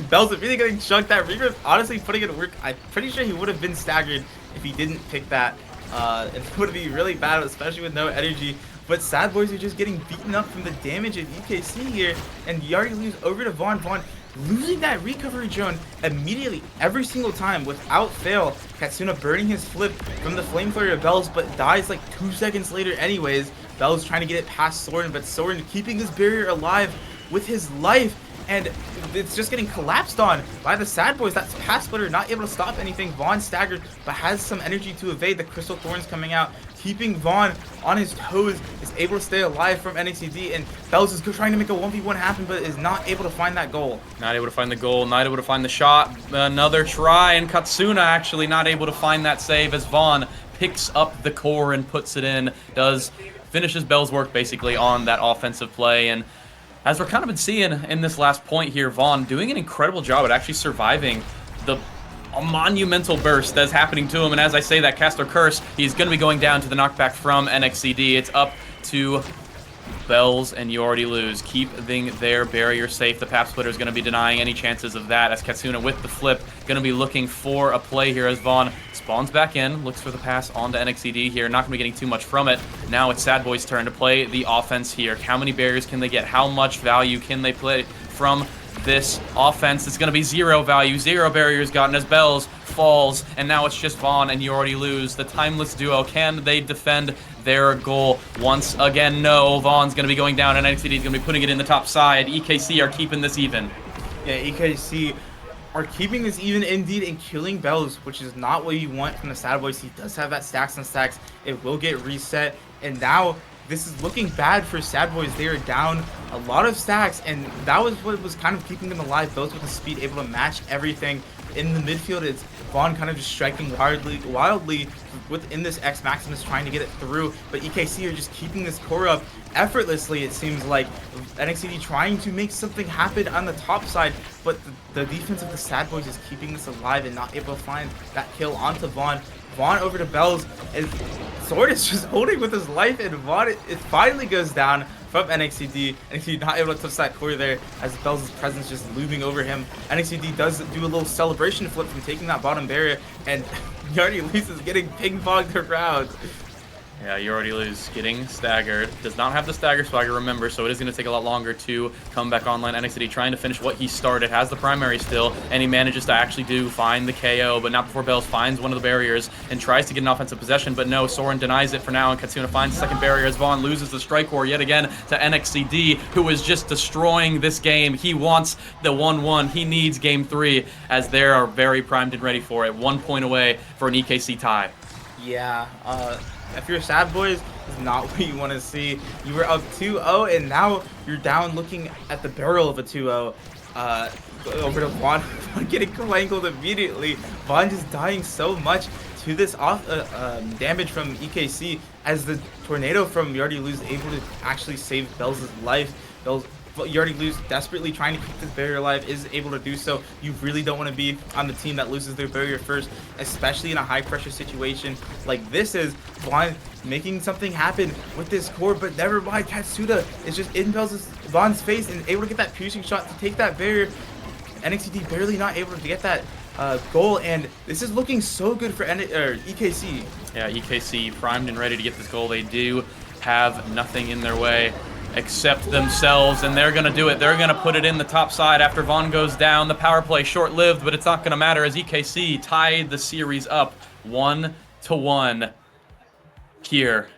Speaker 1: Bells. Really getting chunked. That Reaver, honestly, putting it to work. I'm pretty sure he would have been staggered if he didn't pick that. It would be really bad, especially with no energy. But S.A.D.B.O.I.S are just getting beaten up from the damage of EKC here, and you already lose over to Vaughn. Vaughn losing that recovery drone immediately, every single time, without fail. Katsuna burning his flip from the flame flare of Bells, but dies like 2 seconds later anyways. Bells trying to get it past Soren, but Soren keeping his barrier alive with his life, and it's just getting collapsed on by the S.A.D.B.O.I.S. That's pass splitter, not able to stop anything. Vaughn staggered, but has some energy to evade. The Crystal Thorns coming out, keeping Vaughn on his toes, is able to stay alive from NXT, and Bells is trying to make a 1v1 happen, but is not able to find that goal.
Speaker 2: Not able to find the goal, not able to find the shot. Another try, and Katsuna actually not able to find that save as Vaughn picks up the core and puts it in. Finishes Bell's work basically on that offensive play, and as we're kind of been seeing in this last point here, Vaughn doing an incredible job at actually surviving a monumental burst that's happening to him. And as I say that, Caster Curse, he's going to be going down to the knockback from NXT. It's up to Bells, and You Already Lose, keeping their barrier safe. The Pap Splitter is going to be denying any chances of that, as Katsuna with the flip, going to be looking for a play here as Vaughn spawns back in, looks for the pass onto NXT here. Not going to be getting too much from it. Now it's S.A.D.B.O.I.S turn to play the offense here. How many barriers can they get? How much value can they play from this offense? It's going to be 0 value. 0 barriers gotten as Bells falls, and now it's just Vaughn and You Already Lose. The timeless duo, can they defend their goal once again? No. Vaughn's going to be going down, and NXT is going to be putting it in the top side. EKC are keeping this even.
Speaker 1: Yeah, EKC are keeping this even indeed and killing Bells, which is not what you want from the S.A.D.B.O.I.S. He does have that stacks and stacks. It will get reset, and now this is looking bad for S.A.D.B.O.I.S. They are down a lot of stacks, and that was what was kind of keeping them alive. Those with the speed able to match everything. In the midfield, it's Vaughn kind of just striking wildly within this X Maximus trying to get it through, but EKC are just keeping this core up effortlessly. It seems like NXCD trying to make something happen on the top side, but the defense of the S.A.D.B.O.I.S is keeping this alive and not able to find that kill onto Vaughn. Vaughn over to Bells, and Sword is just holding with his life, and Vaughn, it finally goes down from NXCD. NXCD not able to touch that core there as Bells' presence just looming over him. NXCD does do a little celebration flip from taking that bottom barrier, and Yardy loses, getting ping-ponged around.
Speaker 2: Yeah, you already lose. Getting staggered. Does not have the stagger swagger, remember, so it is going to take a lot longer to come back online. NXT trying to finish what he started. Has the primary still, and he manages to actually find the KO, but not before Bells finds one of the barriers and tries to get an offensive possession, but no, Soren denies it for now, and Katsuna finds the second barrier as Vaughn loses the strike war yet again to NXCD, who is just destroying this game. He wants the 1-1. He needs game 3, as they are very primed and ready for it. 1 point away for an EKC tie.
Speaker 1: Yeah, if you're S.A.D.B.O.I.S, is not what you want to see. You were up 2-0, and now you're down looking at the barrel of a 2-0. Over to Vaughn, getting wangled immediately. Vaughn just dying so much to this damage from EKC, as the tornado from Yardy Lose able to actually save Bells' life. Yardy Lose desperately trying to keep this barrier alive, is able to do so. You really don't want to be on the team that loses their barrier first, especially in a high pressure situation like this is. Vaughn making something happen with this core, but never mind. Katsuna is just in Vaughn's face and able to get that piercing shot to take that barrier. NXT barely not able to get that goal, and this is looking so good for EKC.
Speaker 2: Yeah, EKC primed and ready to get this goal. They do have nothing in their way except themselves, and they're going to do it. They're going to put it in the top side after Vaughn goes down. The power play short-lived, but it's not going to matter as EKC tied the series up 1-1 here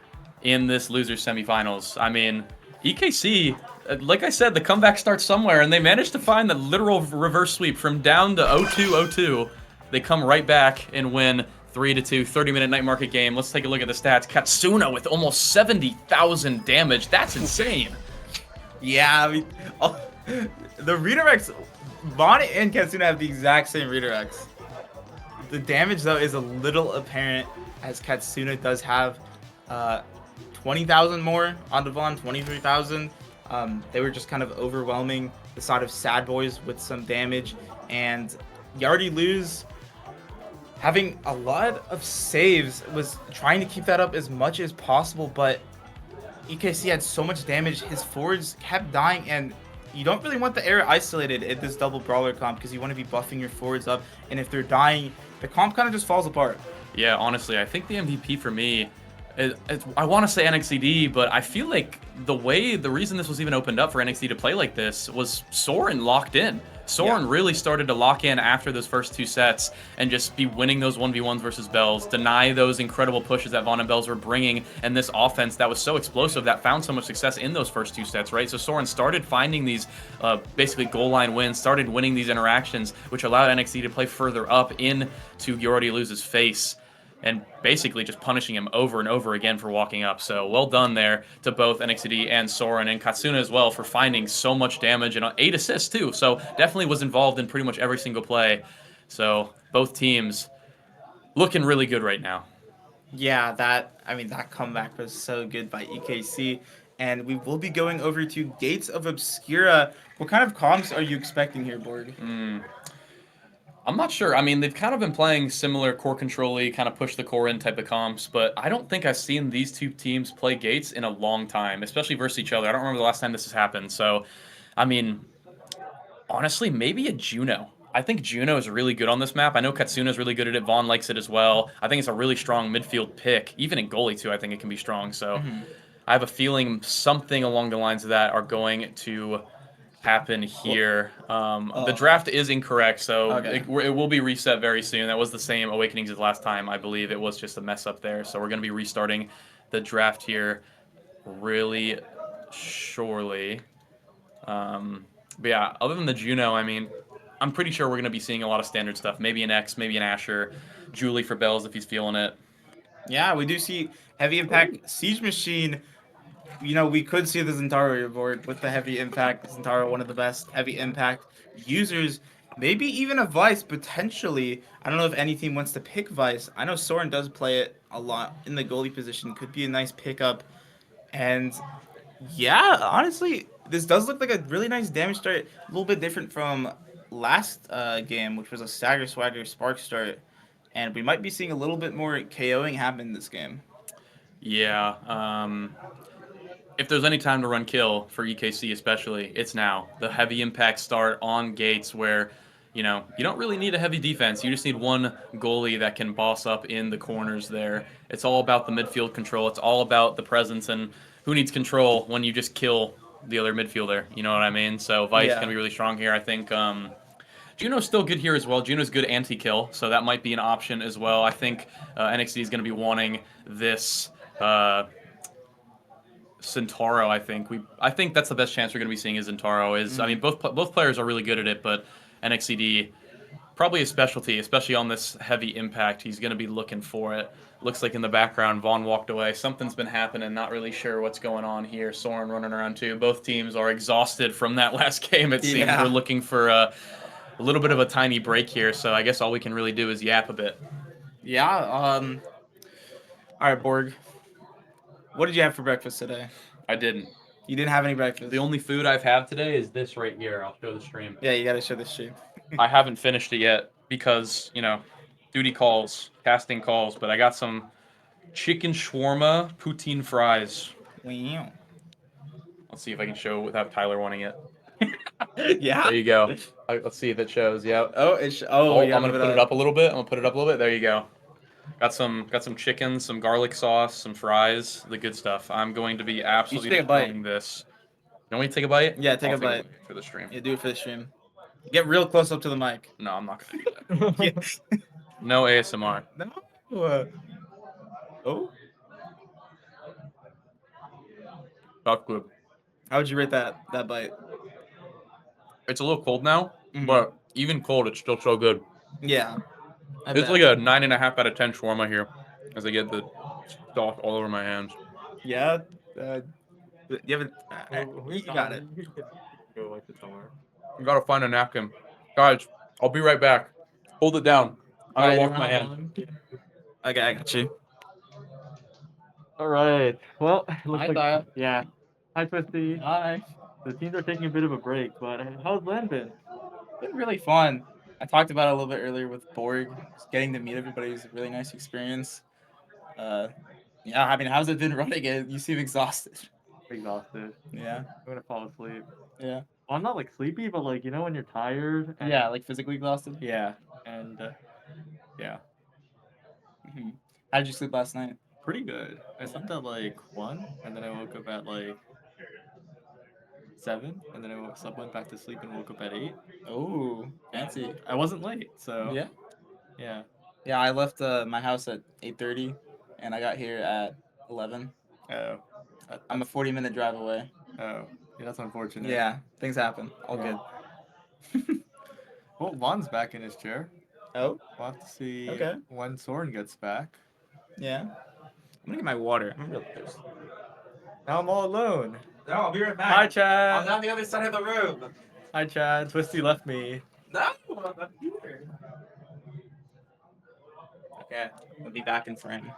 Speaker 2: in this losers semifinals. I mean, EKC, like I said, the comeback starts somewhere, and they managed to find the literal reverse sweep from down to 0-2. They come right back and win 3-2, 30-minute night market game. Let's take a look at the stats. Katsuna with almost 70,000 damage. That's insane.
Speaker 1: Yeah, I mean, the redirects, Vaughn and Katsuna have the exact same redirects. The damage, though, is a little apparent, as Katsuna does have 20,000 more onto Vaughn, 23,000. They were just kind of overwhelming the side of S.A.D.B.O.I.S with some damage, and Yardy Lose, having a lot of saves, was trying to keep that up as much as possible, but EKC had so much damage, his forwards kept dying, and you don't really want the air isolated at this double brawler comp because you want to be buffing your forwards up, and if they're dying, the comp kind of just falls apart.
Speaker 2: Yeah, honestly, I think the MVP for me, I want to say NXCD, but I feel like the reason this was even opened up for NXCD to play like this was Soren locked in. Soren really started to lock in after those first 2 sets and just be winning those 1v1s versus Bells, deny those incredible pushes that Vaughn and Bells were bringing, and this offense that was so explosive that found so much success in those first 2 sets, right? So Soren started finding these basically goal line wins, started winning these interactions, which allowed NXT to play further up into Yardy Lose's face, and basically just punishing him over and over again for walking up. So well done there to both NXT and Soren, and Katsuna as well for finding so much damage, and 8 assists too. So definitely was involved in pretty much every single play. So both teams looking really good right now.
Speaker 1: Yeah, that comeback was so good by EKC. And we will be going over to Gates of Obscura. What kind of comps are you expecting here, Borg?
Speaker 2: I'm not sure. I mean, they've kind of been playing similar core control-y, kind of push the core in type of comps, but I don't think I've seen these 2 teams play Gates in a long time, especially versus each other. I don't remember the last time this has happened. So, I mean, honestly, maybe a Juno. I think Juno is really good on this map. I know Katsuna is really good at it. Vaughn likes it as well. I think it's a really strong midfield pick. Even in goalie, too, I think it can be strong. So I have a feeling something along the lines of that are going to happen here. The draft is incorrect, so it will be reset very soon. That was the same Awakenings as last time. I believe it was just a mess up there. So we're going to be restarting the draft here really shortly. But yeah, other than the Juno, I mean, I'm pretty sure we're going to be seeing a lot of standard stuff. Maybe an X, maybe an Asher, Julie for Bells if he's feeling it.
Speaker 1: Yeah, we do see Heavy Impact Siege Machine you know, we could see the Zentaro board with the heavy impact. Zentaro, one of the best heavy impact users. Maybe even a Vice, potentially. I don't know if any team wants to pick Vice. I know Soren does play it a lot in the goalie position. Could be a nice pickup. And yeah, honestly, this does look like a really nice damage start. A little bit different from last game, which was a Stagger Swagger Spark start. And we might be seeing a little bit more KOing happen this game.
Speaker 2: Yeah. If there's any time to run kill for EKC, especially, it's now. The heavy impact start on gates where, you know, you don't really need a heavy defense. You just need one goalie that can boss up in the corners there. It's all about the midfield control. It's all about the presence and who needs control when you just kill the other midfielder. You know what I mean? So Vice
Speaker 1: Yeah.
Speaker 2: can be really strong here. I think Juno's still good here as well. Juno's good anti-kill, so that might be an option as well. I think NXT is going to be wanting this Centauro. I think that's the best chance we're going to be seeing is Centauro. I mean, both players are really good at it, but NXCD probably a specialty, especially on this heavy impact. He's going to be looking for it. Looks like in the background, Vaughn walked away. Something's been happening. Not really sure what's going on here. Soren running around too. Both teams are exhausted from that last game. It seems
Speaker 1: Yeah.
Speaker 2: we're looking for a little bit of a tiny break here. So I guess all we can really do is yap a bit.
Speaker 1: Yeah. All right, Borg. What did you have for breakfast today?
Speaker 2: I didn't.
Speaker 1: You didn't have any breakfast.
Speaker 2: The only food I've had today is this right here. I'll show the stream.
Speaker 1: Yeah, you gotta show the stream.
Speaker 2: I haven't finished it yet because, you know, duty calls, casting calls, but I got some chicken shawarma poutine fries.
Speaker 1: Wow.
Speaker 2: Let's see if I can show without Tyler wanting it.
Speaker 1: Yeah.
Speaker 2: There you go. Let's see if it shows. Yep.
Speaker 1: Oh,
Speaker 2: Oh,
Speaker 1: yeah,
Speaker 2: I'm gonna put it up a little bit. I'm gonna put it up a little bit. There you go. Got some chicken, some garlic sauce, some fries, the good stuff. I'm going to be absolutely
Speaker 1: take a bite.
Speaker 2: enjoying this. You want me to take a bite?
Speaker 1: Yeah, take
Speaker 2: I'll
Speaker 1: a bite
Speaker 2: for the stream.
Speaker 1: Yeah, do it for the stream. Get real close up to the mic.
Speaker 2: No, I'm not gonna do that.
Speaker 1: Yes.
Speaker 2: No ASMR.
Speaker 1: No. Oh,
Speaker 2: That's good.
Speaker 1: how would you rate that bite?
Speaker 2: It's a little cold now,
Speaker 1: Mhm.
Speaker 2: but even cold, it's still so good.
Speaker 1: Yeah. I
Speaker 2: It's
Speaker 1: bet.
Speaker 2: like a 9.5 out of 10 shawarma here, as I get the sauce all over my hands.
Speaker 1: Yeah. You have you got it.
Speaker 3: Go like this somewhere.
Speaker 2: You gotta find a napkin, guys. I'll be right back. Hold it down. I gotta wash my hands.
Speaker 1: Okay, I got you.
Speaker 3: All right. Well, it looks
Speaker 1: Hi,
Speaker 3: like
Speaker 1: Thaya.
Speaker 3: yeah. Hi, Twisty.
Speaker 1: Hi.
Speaker 3: The teams are taking a bit of a break, but how's LAN been?
Speaker 1: It's been really fun. I talked about it a little bit earlier with Borg. Just getting to meet everybody was a really nice experience. Yeah, I mean, how's it been running it? You seem exhausted.
Speaker 3: Exhausted.
Speaker 1: Yeah.
Speaker 3: I'm gonna fall asleep.
Speaker 1: Yeah.
Speaker 3: Well, I'm not like sleepy, but like when you're tired. And,
Speaker 1: Yeah, like physically exhausted.
Speaker 3: Yeah, and yeah,
Speaker 1: Mm-hmm. How did you sleep last night?
Speaker 3: pretty good. I slept at like 1, and then I woke up at like 7, and then went back to sleep and woke up at 8.
Speaker 1: Oh, fancy.
Speaker 3: I wasn't late, so
Speaker 1: Yeah.
Speaker 3: yeah.
Speaker 1: Yeah, I left my house at 8:30, and I got here at 11.
Speaker 3: Oh,
Speaker 1: I'm a 40-minute drive away.
Speaker 3: yeah, that's unfortunate.
Speaker 1: Yeah, things happen. All
Speaker 3: Yeah.
Speaker 1: good.
Speaker 3: Well, Vaughn's back in his chair.
Speaker 1: Oh,
Speaker 3: We'll have to see
Speaker 1: Okay.
Speaker 3: when Soren gets back.
Speaker 1: yeah. I'm gonna get my water. I'm really thirsty.
Speaker 3: Now I'm all alone.
Speaker 1: No, I'll be right back.
Speaker 3: Hi, Chad.
Speaker 1: on the other side of the room.
Speaker 3: Hi, Chad. Twisty left me.
Speaker 1: No, I'm not here. Okay, I'll be back in frame.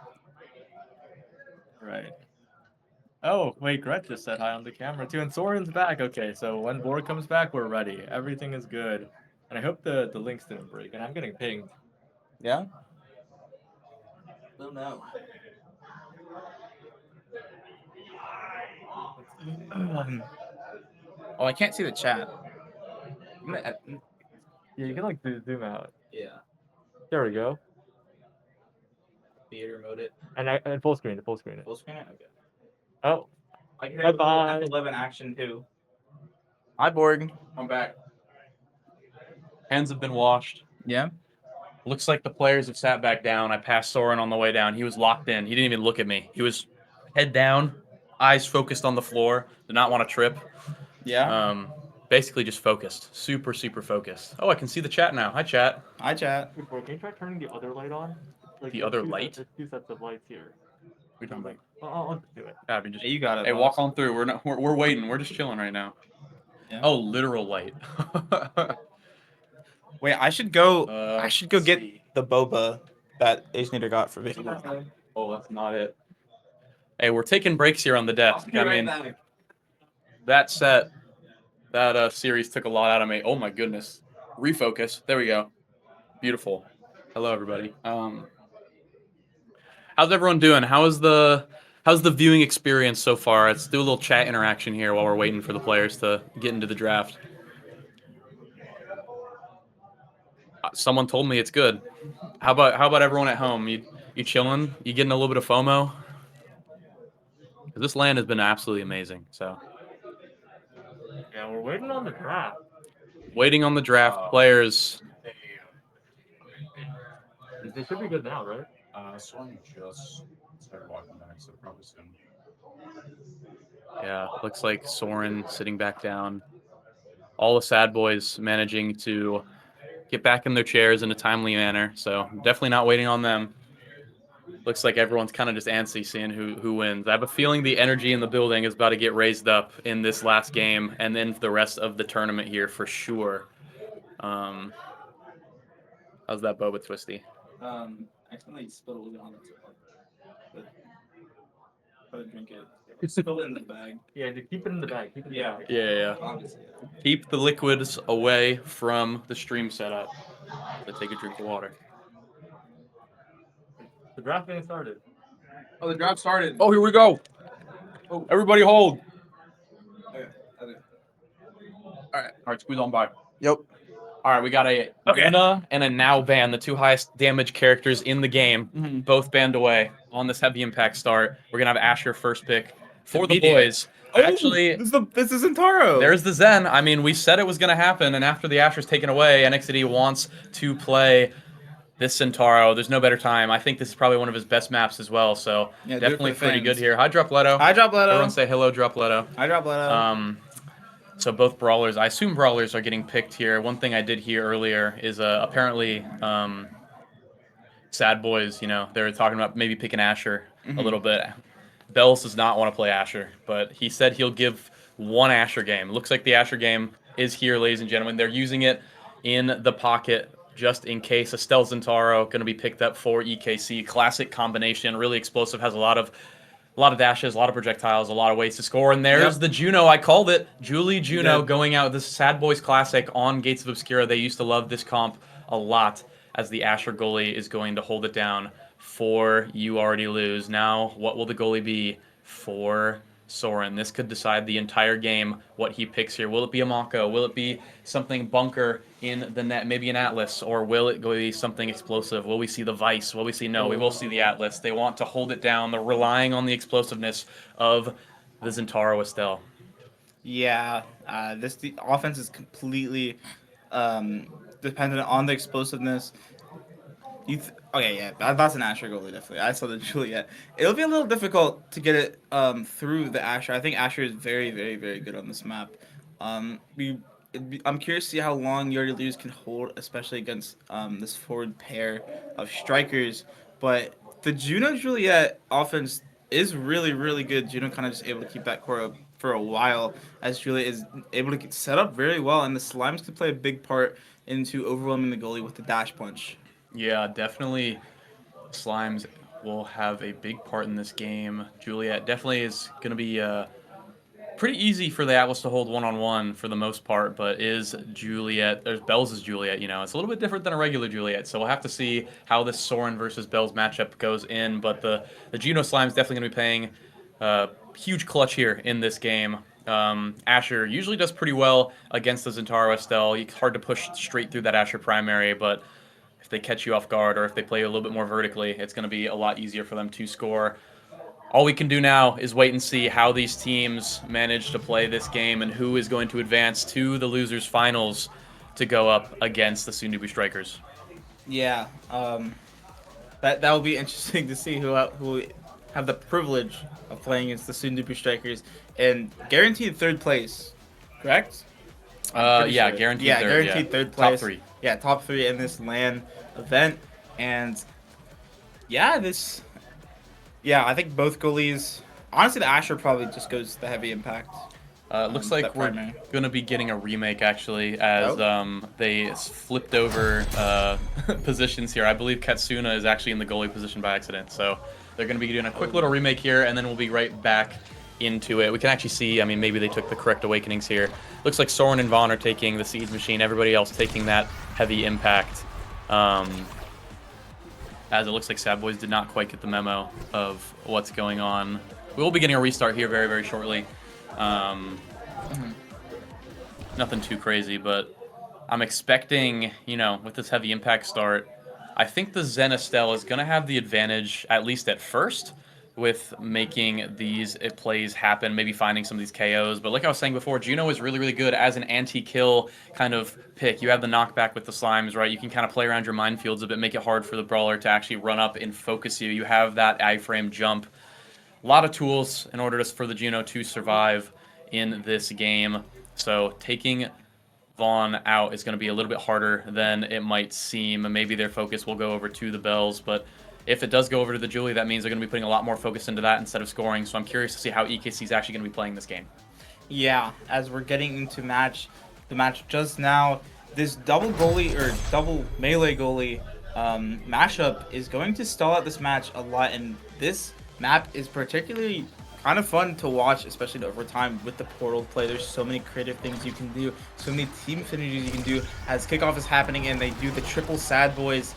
Speaker 3: Right. Oh, wait, Gretch just said hi on the camera too, and Soren's back. Okay, so when Borg comes back, we're ready. Everything is good. And I hope the links didn't break, and I'm getting pinged.
Speaker 1: Yeah? Don't know. Oh, I can't see the chat.
Speaker 3: Yeah, you can like zoom out.
Speaker 1: Yeah.
Speaker 3: There we go.
Speaker 1: Theater mode it.
Speaker 3: And full screen it.
Speaker 1: Full screen it? Okay.
Speaker 3: Oh,
Speaker 1: I can
Speaker 3: Bye-bye.
Speaker 1: F11 action too. Hi, Borg.
Speaker 2: I'm back. Hands have been washed.
Speaker 1: Yeah?
Speaker 2: Looks like the players have sat back down. I passed Soren on the way down. He was locked in. He didn't even look at me. He was head down, eyes focused on the floor. Did not want to trip.
Speaker 1: Yeah?
Speaker 2: Basically just focused. Super, super focused. Oh, I can see the chat now. Hi, chat.
Speaker 1: Hi, chat.
Speaker 3: Can you try turning the other light on? Like,
Speaker 2: The
Speaker 3: there's
Speaker 2: other
Speaker 3: two
Speaker 2: light?
Speaker 3: There's 2 sets of lights here.
Speaker 2: We talking about?
Speaker 3: I'll do it.
Speaker 2: Yeah, I mean, just,
Speaker 1: Yeah, you got it.
Speaker 2: hey,
Speaker 1: boss.
Speaker 2: walk on through. We're waiting. We're just chilling right now.
Speaker 1: Yeah.
Speaker 2: Oh, literal light.
Speaker 1: Wait, I should go. I should go
Speaker 2: let's
Speaker 1: get
Speaker 2: see.
Speaker 1: the boba that Ace Nader got for me.
Speaker 2: Oh, that's not it. Hey, we're taking breaks here on the desk. I mean, that set, that series took a lot out of me. Oh my goodness. Refocus. There we go. Beautiful. Hello, everybody. How's everyone doing? How's the viewing experience so far? Let's do a little chat interaction here while we're waiting for the players to get into the draft. Someone told me it's good. How about everyone at home? You chilling? You getting a little bit of FOMO? This land has been absolutely amazing. So
Speaker 3: Yeah, we're waiting on the draft.
Speaker 2: waiting on the draft players.
Speaker 3: They should be good now, right?
Speaker 4: Soren just started walking back, so probably soon.
Speaker 2: Yeah, looks like Soren sitting back down. All the S.A.D.B.O.I.S managing to get back in their chairs in a timely manner. So definitely not waiting on them. Looks like everyone's kind of just antsy seeing who wins. I have a feeling the energy in the building is about to get raised up in this last game and then the rest of the tournament here for sure. How's that boba twisty?
Speaker 1: I accidentally spilled a little bit on it, but drink it. Spill it in the bag.
Speaker 3: Yeah, keep it in the bag. Keep it in the bag.
Speaker 2: Yeah.
Speaker 1: Obviously.
Speaker 2: Keep the liquids away from the stream setup. So take a drink of water.
Speaker 3: The draft getting started.
Speaker 4: Oh, the draft started.
Speaker 2: Oh, here we go. Oh, everybody hold.
Speaker 1: Okay.
Speaker 2: All right, squeeze on by.
Speaker 1: Yep.
Speaker 2: All right, we got a Luna and a Now ban, the two highest damage characters in the game, both banned away on this heavy impact start. We're gonna have Asher first pick for the
Speaker 1: Immediate.
Speaker 2: boys.
Speaker 1: Oh,
Speaker 2: Actually,
Speaker 1: this is Zentaro.
Speaker 2: there's the Zen. I mean, we said it was gonna happen, and after the Asher's taken away, NXT wants to play this Centauro. There's no better time. I think this is probably one of his best maps as well. So
Speaker 1: Yeah, do it for
Speaker 2: definitely
Speaker 1: the
Speaker 2: pretty
Speaker 1: fans.
Speaker 2: good here. Hi, Drop Leto.
Speaker 1: Hi, Drop Leto.
Speaker 2: Everyone say hello, Drop Leto.
Speaker 1: Hi, Drop Leto.
Speaker 2: So both brawlers, I assume brawlers are getting picked here. One thing I did hear earlier is apparently S.A.D.B.O.I.S, you know, they were talking about maybe picking Asher a little bit. Bells does not want to play Asher, but he said he'll give one Asher game. Looks like the Asher game is here, ladies and gentlemen. They're using it in the pocket just in case. Estelle Zentaro going to be picked up for EKC. Classic combination, really explosive, has a lot of dashes, a lot of projectiles, a lot of ways to score. And there's the Juno. I called it. Julie Juno going out. This S.A.D.B.O.I.S classic on Gates of Obscura. They used to love this comp a lot, as the Asher goalie is going to hold it down for You Already Lose. Now, what will the goalie be for Soren? This could decide the entire game what he picks here. Will it be a Mako? Will it be something bunker in the net, maybe an Atlas? Or will it be something explosive? Will we see the Vice? Will we see? No, we will see the Atlas. They want to hold it down. They're relying on the explosiveness of the Zentaro Estelle.
Speaker 1: Yeah, the offense is completely dependent on the explosiveness. Okay, yeah, that's an Asher goalie, definitely. I saw the Juliet. It'll be a little difficult to get it through the Asher. I think Asher is very, very, very good on this map. I'm curious to see how long You Already Lose can hold, especially against this forward pair of strikers. But the Juno Juliet offense is really, really good. Juno kind of just able to keep that core up for a while, as Juliet is able to get set up very well, and the Slimes can play a big part into overwhelming the goalie with the dash punch.
Speaker 2: Yeah, definitely Slimes will have a big part in this game. Juliet definitely is going to be pretty easy for the Atlas to hold one-on-one for the most part, but is Juliet, there's Bells' Juliet, you know, it's a little bit different than a regular Juliet, so we'll have to see how this Soren versus Bells matchup goes in, but the Juno Slime's definitely going to be paying huge clutch here in this game. Asher usually does pretty well against the Zentaro Estelle. It's hard to push straight through that Asher primary, but if they catch you off guard or if they play a little bit more vertically, it's going to be a lot easier for them to score. All we can do now is wait and see how these teams manage to play this game and who is going to advance to the losers finals to go up against the soon-to-be Strikers.
Speaker 1: Yeah, that will be interesting to see who have the privilege of playing against the soon-to-be Strikers and guaranteed third place, correct?
Speaker 2: Yeah,
Speaker 1: Sure.
Speaker 2: guaranteed
Speaker 1: Yeah,
Speaker 2: third.
Speaker 1: guaranteed
Speaker 2: Yeah.
Speaker 1: third place.
Speaker 2: Top 3.
Speaker 1: Yeah, top 3 in this LAN event, and yeah, this Yeah, I think both goalies. Honestly, the Asher probably just goes the heavy impact.
Speaker 2: Looks like
Speaker 1: that
Speaker 2: we're
Speaker 1: primary.
Speaker 2: going to be getting a remake, actually, as they flipped over positions here. I believe Katsuna is actually in the goalie position by accident. So they're going to be doing a quick little remake here, and then we'll be right back into it. We can actually see, I mean, maybe they took the correct awakenings here. Looks like Soren and Vaughn are taking the Siege Machine. Everybody else taking that heavy impact. As it looks like S.A.D.B.O.I.S did not quite get the memo of what's going on. We will be getting a restart here very, very shortly. Nothing too crazy, but I'm expecting, you know, with this heavy impact start, I think the Zen Estelle is going to have the advantage, at least at first, with making these plays happen, maybe finding some of these KOs. But like I was saying before, Juno is really, really good as an anti-kill kind of pick. You have the knockback with the slimes, right? You can kind of play around your minefields a bit, make it hard for the brawler to actually run up and focus you. You have that iframe jump. A lot of tools in order for the Juno to survive in this game. So taking Vaughn out is going to be a little bit harder than it might seem. Maybe their focus will go over to the Bells, but if it does go over to the Julie, that means they're going to be putting a lot more focus into that instead of scoring. So I'm curious to see how EKC is actually going to be playing this game.
Speaker 1: Yeah, as we're getting into the match just now, this double goalie or double melee goalie mashup is going to stall out this match a lot, and this map is particularly kind of fun to watch, especially over time with the portal play. There's so many creative things you can do, so many team synergies you can do as kickoff is happening and they do the triple S.A.D.B.O.I.S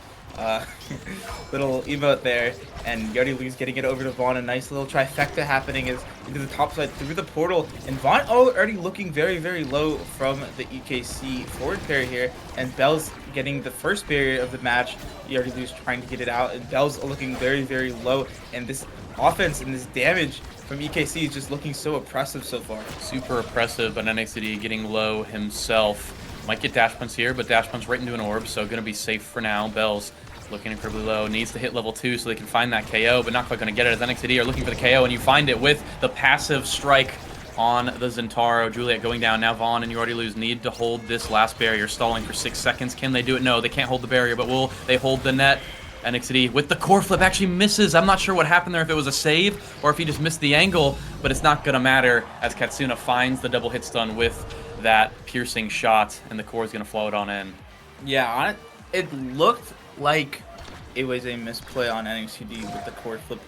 Speaker 1: little emote there, and Yardy getting it over to Vaughn. A nice little trifecta happening is into the top side through the portal, and Vaughn already looking very, very low from the EKC forward pair here, and Bell's getting the first barrier of the match. Yardy trying to get it out, and Bell's looking very, very low, and this offense and this damage from EKC is just looking so oppressive so far.
Speaker 2: Super oppressive, but NXT getting low himself. Might get dash punch here, but dash punch right into an orb, so going to be safe for now. Bells looking incredibly low, needs to hit level 2 so they can find that KO, but not quite going to get it as NXT are looking for the KO, and you find it with the passive strike on the Zentaro. Juliet going down. Now Vaughn and You need to hold this last barrier, stalling for 6 seconds. Can they do it? No, they can't hold the barrier, but will they hold the net? NXT with the core flip actually misses. I'm not sure what happened there, if it was a save or if he just missed the angle, but it's not going to matter as Katsuna finds the double hit stun with that piercing shot, and the core is going to flow it on in.
Speaker 1: Yeah, it looked like it was a misplay on NXT with the core flip,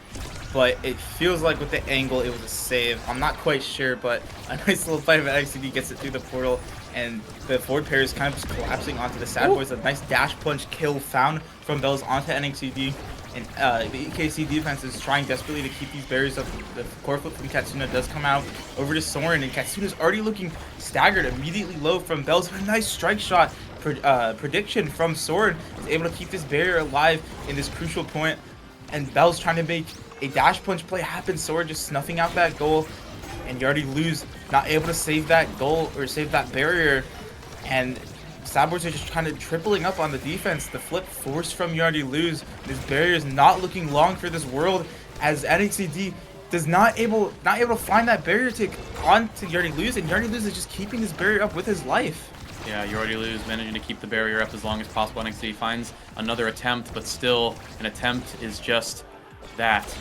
Speaker 1: but it feels like with the angle it was a save. I'm not quite sure, but a nice little fight of NXT gets it through the portal, and the forward pair is kind of just collapsing onto the S.A.D.B.O.I.S. A nice dash punch kill found from Bells onto NXT. And the EKC defense is trying desperately to keep these barriers up. The core flip from Katsuna does come out over to Soren, and Katsuna's already looking staggered, immediately low from Bells. A nice strike shot prediction from Soren is able to keep this barrier alive in this crucial point. And Bells trying to make a dash punch play happen. Soren just snuffing out that goal, and you already lose, not able to save that goal or save that barrier. And S.A.D.B.O.I.S are just kind of tripling up on the defense. The flip forced from Yardy. This barrier is not looking long for this world, as NXT does not able to find that barrier to onto Yardy, and Yardy is just keeping this barrier up with his life.
Speaker 2: Yeah, Yardy managing to keep the barrier up as long as possible. NXT finds another attempt, but still an attempt is just that.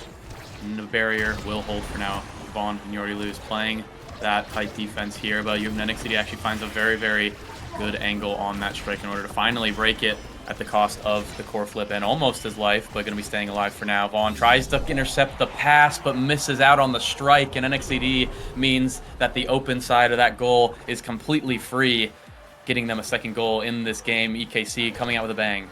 Speaker 2: And the barrier will hold for now. Vaughn and Yardy playing that tight defense here, but NXT actually finds a very, very good angle on that strike in order to finally break it at the cost of the core flip and almost his life, but going to be staying alive for now. Vaughn tries to intercept the pass, but misses out on the strike, and NXT means that the open side of that goal is completely free, getting them a second goal in this game. EKC coming out with a bang.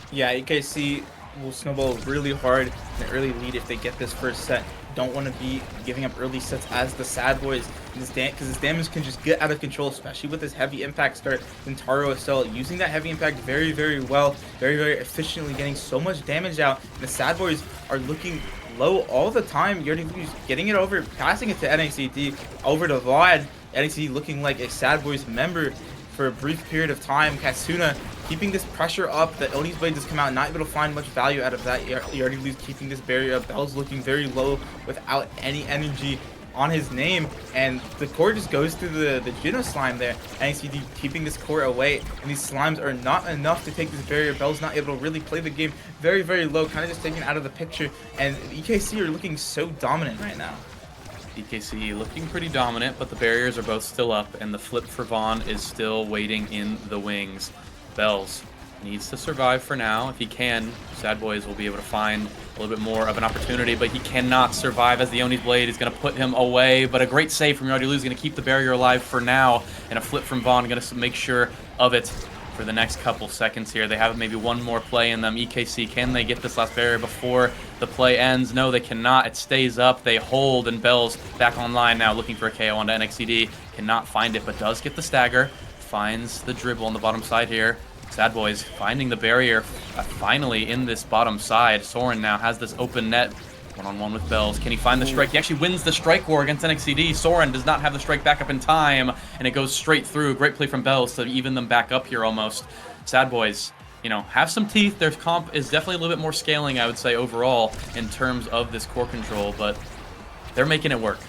Speaker 1: Yeah, EKC will snowball really hard in the early lead if they get this first set. Don't want to be giving up early sets as the S.A.D.B.O.I.S, because this damage can just get out of control, especially with this heavy impact start. And Taro Estelle using that heavy impact very, very well, very, very efficiently, getting so much damage out. And the S.A.D.B.O.I.S are looking low all the time. You're getting it over, passing it to NXT, over to Vlad. NXT looking like a S.A.D.B.O.I.S member for a brief period of time. Katsuna keeping this pressure up. The Oni's blade just come out, not able to find much value out of that. Yardy keeping this barrier up. Bell's looking very low without any energy. on his name, and the core just goes through the Juno slime there. NXT keeping this core away, and these slimes are not enough to take this barrier. Bell's not able to really play the game. Very, very low, kind of just taken out of the picture, and EKC are looking so dominant right now.
Speaker 2: EKC looking pretty dominant, but the barriers are both still up, and the flip for Vaughn is still waiting in the wings. Bells needs to survive for now. If he can, S.A.D.B.O.I.S will be able to find a little bit more of an opportunity, but he cannot survive as the Oni's Blade is going to put him away. But a great save from Yardy is going to keep the barrier alive for now, and a flip from Vaughn going to make sure of it for the next couple seconds here. They have maybe one more play in them. EKC, can they get this last barrier before the play ends? No, they cannot. It stays up. They hold, and Bell's back online now looking for a KO onto NXT. Cannot find it, but does get the stagger. Finds the dribble on the bottom side here. S.A.D.B.O.I.S finding the barrier finally in this bottom side. Soren now has this open net. One-on-one with Bells. Can he find the strike? He actually wins the strike war against NXT. Soren does not have the strike back up in time, and it goes straight through. Great play from Bells to even them back up here almost. S.A.D.B.O.I.S, you know, have some teeth. Their comp is definitely a little bit more scaling, I would say, overall in terms of this core control, but they're making it work.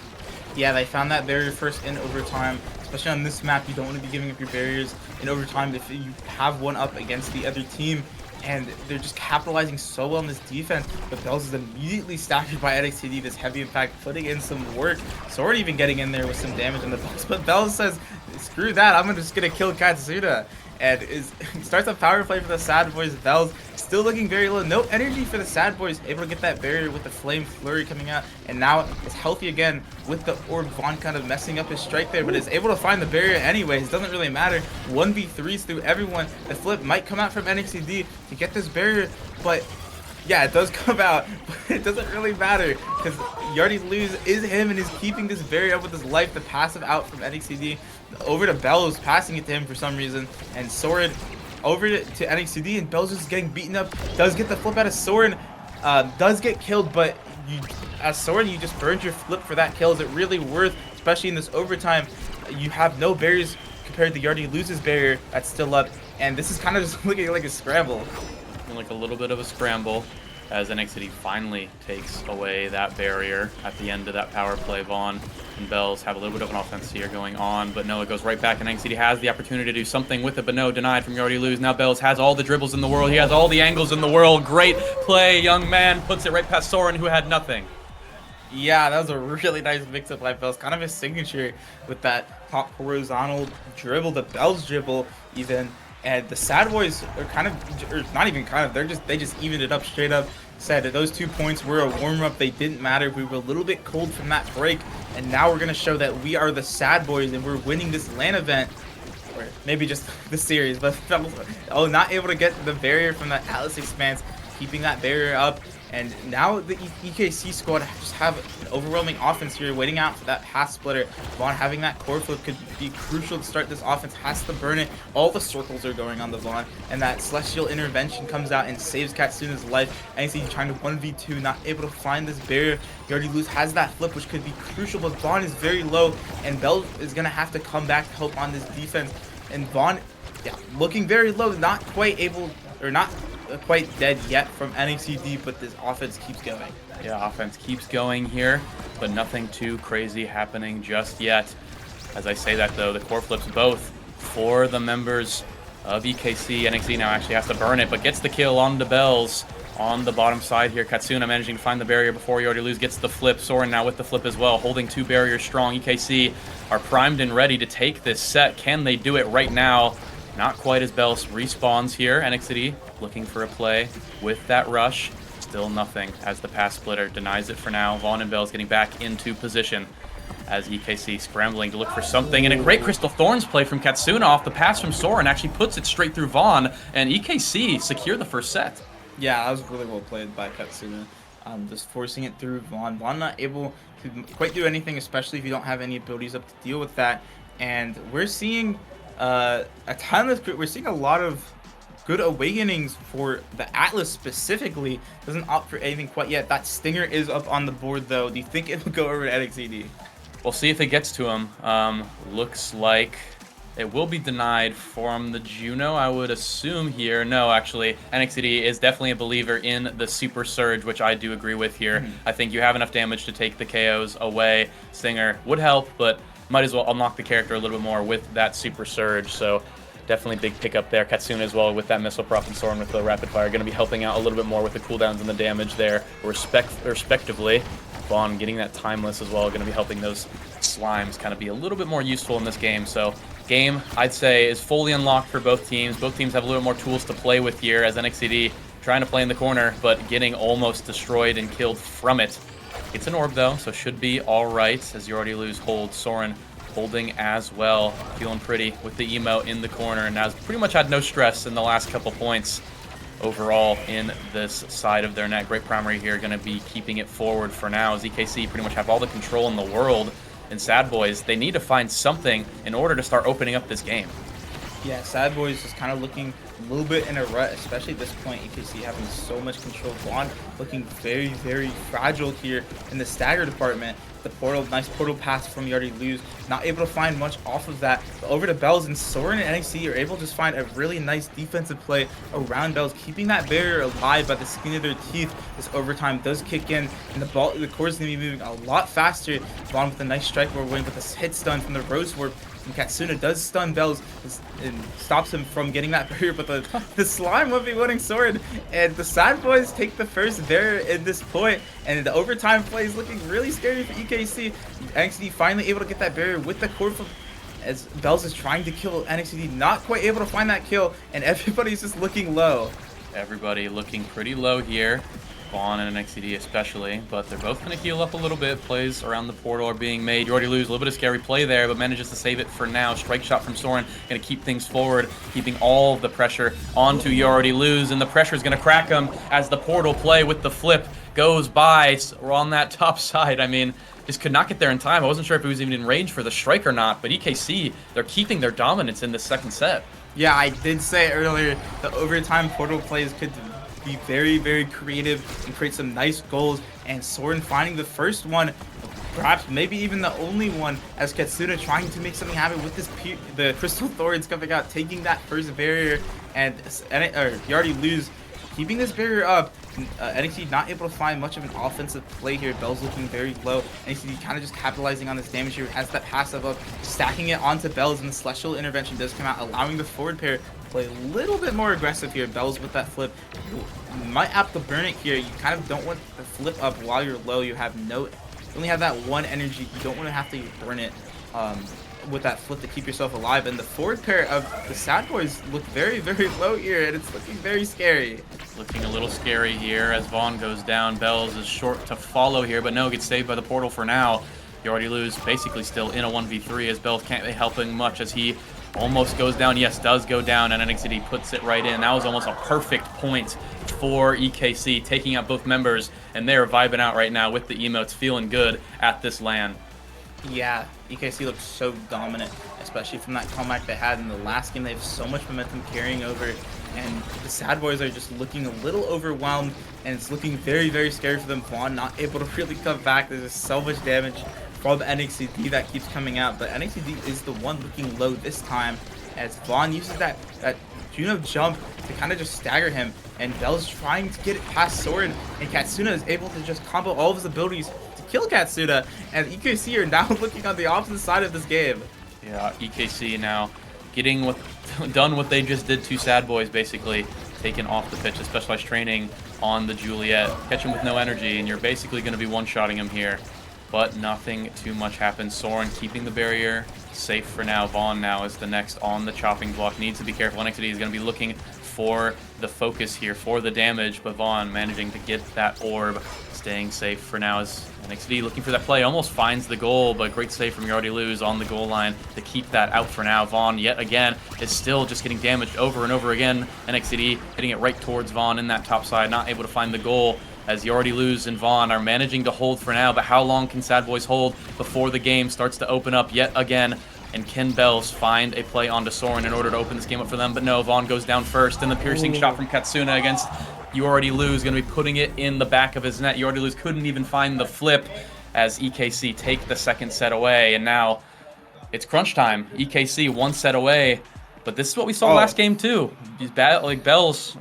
Speaker 1: Yeah, they found that barrier first in overtime. Especially on this map, you don't want to be giving up your barriers in overtime if you have one up against the other team. And they're just capitalizing so well on this defense. But Bells is immediately staggered by NXT, this heavy impact, putting in some work. Sword even getting in there with some damage on the box. But Bells says, screw that, I'm just going to kill Katsuna. And starts a power play for the S.A.D.B.O.I.S. Bells still looking very low. No energy for the S.A.D.B.O.I.S. Able to get that barrier with the flame flurry coming out. And now it's healthy again with the orb. Vaughn kind of messing up his strike there, but is able to find the barrier anyways. Doesn't really matter. 1v3s through everyone. The flip might come out from NXT to get this barrier, but yeah, it does come out, but it doesn't really matter because Yardy Lose is him and is keeping this barrier up with his life. The passive out from NXT over to Bells, passing it to him for some reason, and Soren over to NXT, and Bells is getting beaten up. Does get the flip out of Soren, does get killed, but as Soren, you just burned your flip for that kill. Is it really worth, especially in this overtime? You have no barriers compared to Yardy Lose's barrier that's still up, and this is kind of just looking like a scramble.
Speaker 2: Like a little bit of a scramble as NXT finally takes away that barrier at the end of that power play. Vaughn and Bells have a little bit of an offense here going on, but no, it goes right back, and NXT has the opportunity to do something with it, but no, denied from Yardy Lose. Now Bells has all the dribbles in the world. He has all the angles in the world. Great play, young man. Puts it right past Soren, who had nothing.
Speaker 1: Yeah, that was a really nice mix-up by Bells. Kind of his signature with that top horizontal dribble, the Bells dribble even. And the S.A.D.B.O.I.S are kind of, or not even kind of, they just evened it up straight up. Said that those 2 points were a warm-up. They didn't matter. We were a little bit cold from that break. And now we're going to show that we are the S.A.D.B.O.I.S and we're winning this LAN event. Or maybe just the series. But not able to get the barrier from the Atlas Expanse. Keeping that barrier up. And now the EKC squad just have an overwhelming offense here, waiting out for that pass splitter. Vaughn having that core flip could be crucial to start this offense, has to burn it. All the circles are going on the Vaughn, and that Celestial Intervention comes out and saves Katsuna's life. NXT trying to 1v2, not able to find this barrier. Yardy Lose has that flip, which could be crucial, but Vaughn is very low, and Bell is going to have to come back to help on this defense. And Vaughn, yeah, looking very low, not quite able, or not quite dead yet from NXT, but this offense keeps going.
Speaker 2: Yeah, offense keeps going here, but nothing too crazy happening just yet. As I say that, though, the core flips both for the members of EKC. NXT now actually has to burn it, but gets the kill on the Bells on the bottom side here. Katsuna managing to find the barrier before Yardy Lose gets the flip. Soren now with the flip as well, holding 2 barriers strong. EKC are primed and ready to take this set. Can they do it right now? Not quite, as Bells respawns here. NXT looking for a play with that rush. Still nothing as the pass splitter denies it for now. Vaughn and Bells getting back into position as EKC scrambling to look for something. And a great Crystal Thorns play from Katsuna off the pass from Soren. Actually puts it straight through Vaughn, and EKC secure the first set.
Speaker 1: Yeah, that was really well played by Katsuna. Just forcing it through Vaughn. Vaughn not able to quite do anything, especially if you don't have any abilities up to deal with that. And we're seeing a ton of, we're seeing a lot of good awakenings for the Atlas specifically. Doesn't opt for anything quite yet. That Stinger is up on the board though. Do you think it will go over to NXT?
Speaker 2: We'll see if it gets to him. Looks like It will be denied from the Juno, I would assume here. No, actually, NXT is definitely a believer in the Super Surge, which I do agree with here. I think you have enough damage to take the KOs away. Stinger would help, but might as well unlock the character a little bit more with that Super Surge. So definitely big pickup there. Katsuna as well with that Missile Prop and Soren with the Rapid Fire. Going to be helping out a little bit more with the cooldowns and the damage there, respectively. Vaughn getting that Timeless as well. Going to be helping those slimes kind of be a little bit more useful in this game. So game, I'd say, is fully unlocked for both teams. Both teams have a little more tools to play with here as NXT trying to play in the corner, but getting almost destroyed and killed from it. It's an orb, though, so should be all right as you already lose hold. Soren holding as well, feeling pretty with the emo in the corner, and has pretty much had no stress in the last couple points overall in this side of their net. Great primary here, going to be keeping it forward for now as EKC pretty much have all the control in the world. And S.A.D.B.O.I.S, they need to find something in order to start opening up this game.
Speaker 1: Yeah, S.A.D.B.O.I.S is kind of looking a little bit in a rut, especially at this point. EKC having so much control. Vaughn looking very, very fragile here in the stagger department. The portal, nice portal pass from You Already Lose. Not able to find much off of that. But over to Bells, and Soren and NXT are able to just find a really nice defensive play around Bells, keeping that barrier alive by the skin of their teeth. This overtime does kick in, and the core is going to be moving a lot faster. Vaughn with a nice strike we're winning with a hit stun from the Rose Warp. And Katsuna does stun Bells and stops him from getting that barrier, but the slime will be winning Sword. And the S.A.D.B.O.I.S take the first barrier in this point, and the overtime play is looking really scary for EKC. NXT finally able to get that barrier with the core from as Bells is trying to kill NXT, not quite able to find that kill, and everybody's just looking low.
Speaker 2: Everybody looking pretty low here. Vaughn and NXT especially, but they're both going to heal up a little bit. Plays around the portal are being made. You Already Lose, a little bit of scary play there, but manages to save it for now. Strike shot from Soren, going to keep things forward, keeping all of the pressure onto You Already Lose, and the pressure is going to crack him as the portal play with the flip goes by. We're on that top side. I mean, just could not get there in time. I wasn't sure if it was even in range for the strike or not, but EKC, they're keeping their dominance in this second set.
Speaker 1: Yeah, I did say earlier, the overtime portal plays could be very, very creative and create some nice goals, and Soren finding the first one, perhaps maybe even the only one, as Katsuna trying to make something happen with this the Crystal Thorns coming out, taking that first barrier, and You Already Lose keeping this barrier up. NXT not able to find much of an offensive play here. Bell's looking very low. NXT kind of just capitalizing on this damage here as that passive up, stacking it onto Bells, and the Celestial Intervention does come out, allowing the forward pair to play a little bit more aggressive here. Bells with that flip. You might have to burn it here. You kind of don't want the flip up while you're low. You only have that one energy. You don't want to have to burn it with that flip to keep yourself alive. And the forward pair of the S.A.D.B.O.I.S look very, very low here, and it's looking very scary.
Speaker 2: Looking a little scary here as Vaughn goes down. Bells is short to follow here, but no, gets saved by the portal for now. You Already Lose, basically still in a 1v3 as Bells can't be helping much as he almost goes down. Yes, does go down, and NXT puts it right in. That was almost a perfect point for EKC, taking out both members, and they're vibing out right now with the emotes, feeling good at this LAN.
Speaker 1: Yeah, EKC looks so dominant, especially from that comeback they had in the last game. They have so much momentum carrying over, and the S.A.D.B.O.I.S are just looking a little overwhelmed, and it's looking very, very scary for them. Vaughn not able to really come back. There's just so much damage from NXT that keeps coming out, but NXT is the one looking low this time, as Vaughn uses that Juno jump to kind of just stagger him, and Bell's trying to get it past Soren, and Katsuna is able to just combo all of his abilities to kill Katsuna, and EKC are now looking on the opposite side of this game.
Speaker 2: Yeah, EKC now getting done what they just did to S.A.D.B.O.I.S, basically taken off the pitch, the specialized training on the Juliet. Catch him with no energy, and you're basically going to be one-shotting him here. But nothing too much happens. Soren keeping the barrier safe for now. Vaughn now is the next on the chopping block. Needs to be careful. NXT is going to be looking for the focus here, for the damage, but Vaughn managing to get that orb, staying safe for now as NXT looking for that play. Almost finds the goal, but great save from You Already Lose on the goal line to keep that out for now. Vaughn, yet again, is still just getting damaged over and over again. NXT hitting it right towards Vaughn in that top side, not able to find the goal, as You Already Lose and Vaughn are managing to hold for now, but how long can S.A.D.B.O.I.S hold before the game starts to open up yet again? And can Bells find a play onto Soren in order to open this game up for them? But no, Vaughn goes down first, and the piercing shot from Katsuna against You Already Lose, going to be putting it in the back of his net. You Already Lose couldn't even find the flip as EKC take the second set away, and now It's crunch time. EKC 1 set away. But this is what we saw
Speaker 1: Oh.
Speaker 2: last game too. These S.A.D.B.O.I.S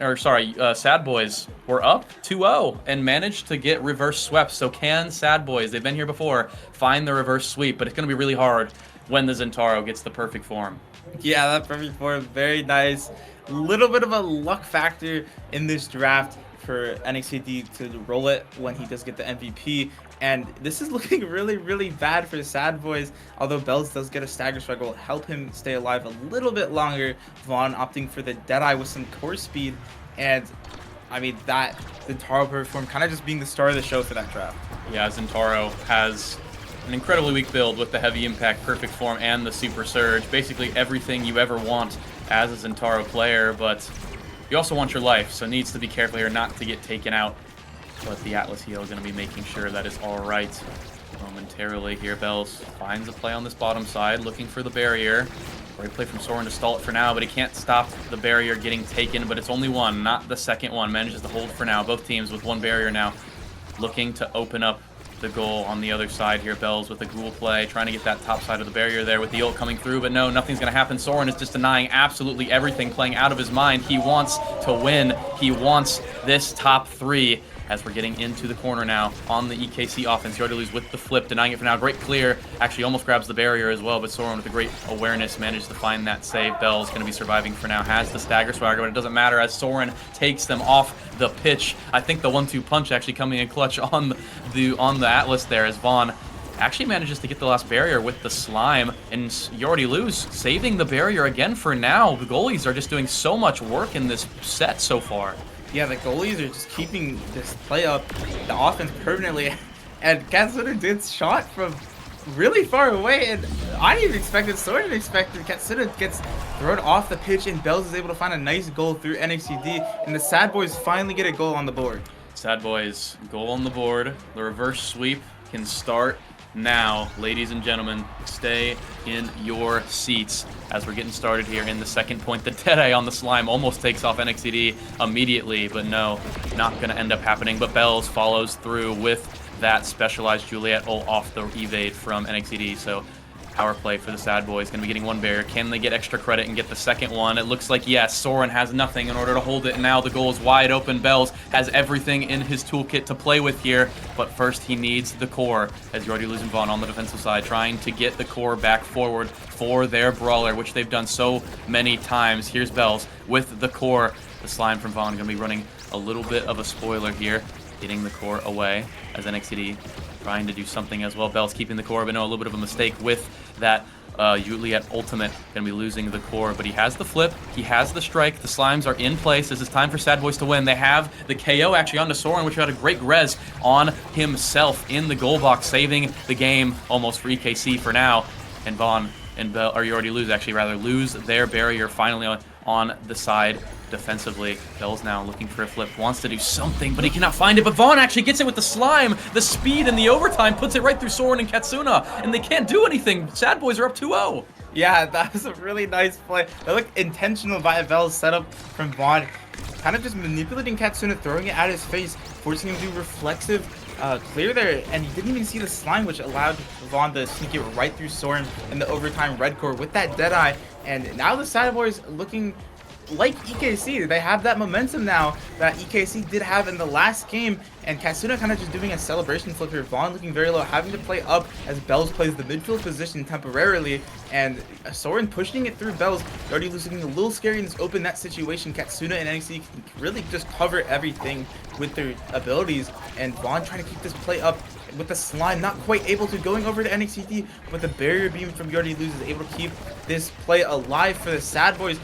Speaker 2: were up 2-0 and managed to get reverse swept. So can S.A.D.B.O.I.S, they've been here before, find the reverse sweep, but it's going to be really hard when the Zentaro gets the perfect form.
Speaker 1: Yeah, that perfect form, very nice. Little bit of a luck factor in this draft for NXT to roll it when he does get the MVP. And this is looking really, really bad for S.A.D.B.O.I.S. Although Bells does get a stagger strike, will help him stay alive a little bit longer. Vaughn opting for the Deadeye with some core speed. And I mean, that Zentaro perform kind of just being the star of the show for that draft.
Speaker 2: Yeah, Zentaro has an incredibly weak build with the heavy impact, perfect form, and the super surge. Basically everything you ever want as a Zentaro player, but you also want your life, so needs to be careful here not to get taken out. But the Atlas heel is going to be making sure that is all right momentarily here. Bells finds a play on this bottom side, looking for the barrier. Great play from Soren to stall it for now, but he can't stop the barrier getting taken, but it's only one, not the second one. Manages to hold for now. Both teams with one barrier now, looking to open up the goal on the other side here. Bells with a ghoul play, trying to get that top side of the barrier there with the ult coming through, but no, nothing's going to happen. Soren is just denying absolutely everything, playing out of his mind. He wants to win. He wants this top 3. As we're getting into the corner now on the EKC offense. Yardelus with the flip, denying it for now. Great clear. Actually almost grabs the barrier as well, but Soren with a great awareness managed to find that save. Bell's going to be surviving for now. Has the stagger swagger, but it doesn't matter as Soren takes them off the pitch. I think the 1-2 punch actually coming in clutch on the Atlas there as Vaughn actually manages to get the last barrier with the slime, and Yardelus saving the barrier again for now. The goalies are just doing so much work in this set so far.
Speaker 1: Yeah, the goalies are just keeping this play up, the offense permanently, and Katsuna did shot from really far away, and I didn't even expect it, so I didn't expect it. Katsuna gets thrown off the pitch, and Bells is able to find a nice goal through NXTD, and the S.A.D.B.O.I.S finally get a goal on the board.
Speaker 2: S.A.D.B.O.I.S goal on the board. The reverse sweep can start now. Ladies and gentlemen, stay in your seats as we're getting started here in the second point. The Deadeye on the slime almost takes off NXTD immediately, but no, not going to end up happening. But Bells follows through with that specialized Juliet ult off the evade from NXTD. So power play for the S.A.D.B.O.I.S going to be getting one barrier. Can they get extra credit and get the second one? It looks like yes. Soren has nothing in order to hold it, and now the goal is wide open. Bells has everything in his toolkit to play with here, but first he needs the core, as you're already losing Vaughn on the defensive side, trying to get the core back forward for their brawler, which they've done so many times. Here's Bells with the core. The slime from Vaughn going to be running a little bit of a spoiler here, getting the core away as NXTD trying to do something as well. Bells keeping the core, but no, a little bit of a mistake with that Juliet ultimate. Gonna be losing the core, but he has the flip, he has the strike, the slimes are in place. This is time for S.A.D.B.O.I.S to win. They have the KO actually onto Soren, which had a great res on himself in the goal box, saving the game almost for EKC for now. And Vaughn and Bell, or you already lose, actually rather, lose their barrier finally on the side defensively. Bell's now looking for a flip, wants to do something, but he cannot find it. But Vaughn actually gets it with the slime. The speed and the overtime puts it right through Soren and Katsuna, and they can't do anything. S.A.D.B.O.I.S are up 2-0.
Speaker 1: Yeah, that was a really nice play. That looked intentional by Bell's setup from Vaughn. Kind of just manipulating Katsuna, throwing it at his face, forcing him to do reflexive clear there, and he didn't even see the slime, which allowed Vaughn to sneak it right through Soren in the overtime red core with that Deadeye. And now the S.A.D.B.O.I.S looking like EKC. They have that momentum now that EKC did have in the last game, and Katsuna kind of just doing a celebration flip here. Vaughn looking very low, having to play up as Bells plays the midfield position temporarily, and Soren pushing it through Bells. Already losing a little scary in this open net situation. Katsuna and NXT can really just cover everything with their abilities, and Vaughn trying to keep this play up with the slime, not quite able to, going over to NXT, but the barrier beam from Yardy Lose is able to keep this play alive for the S.A.D.B.O.I.S.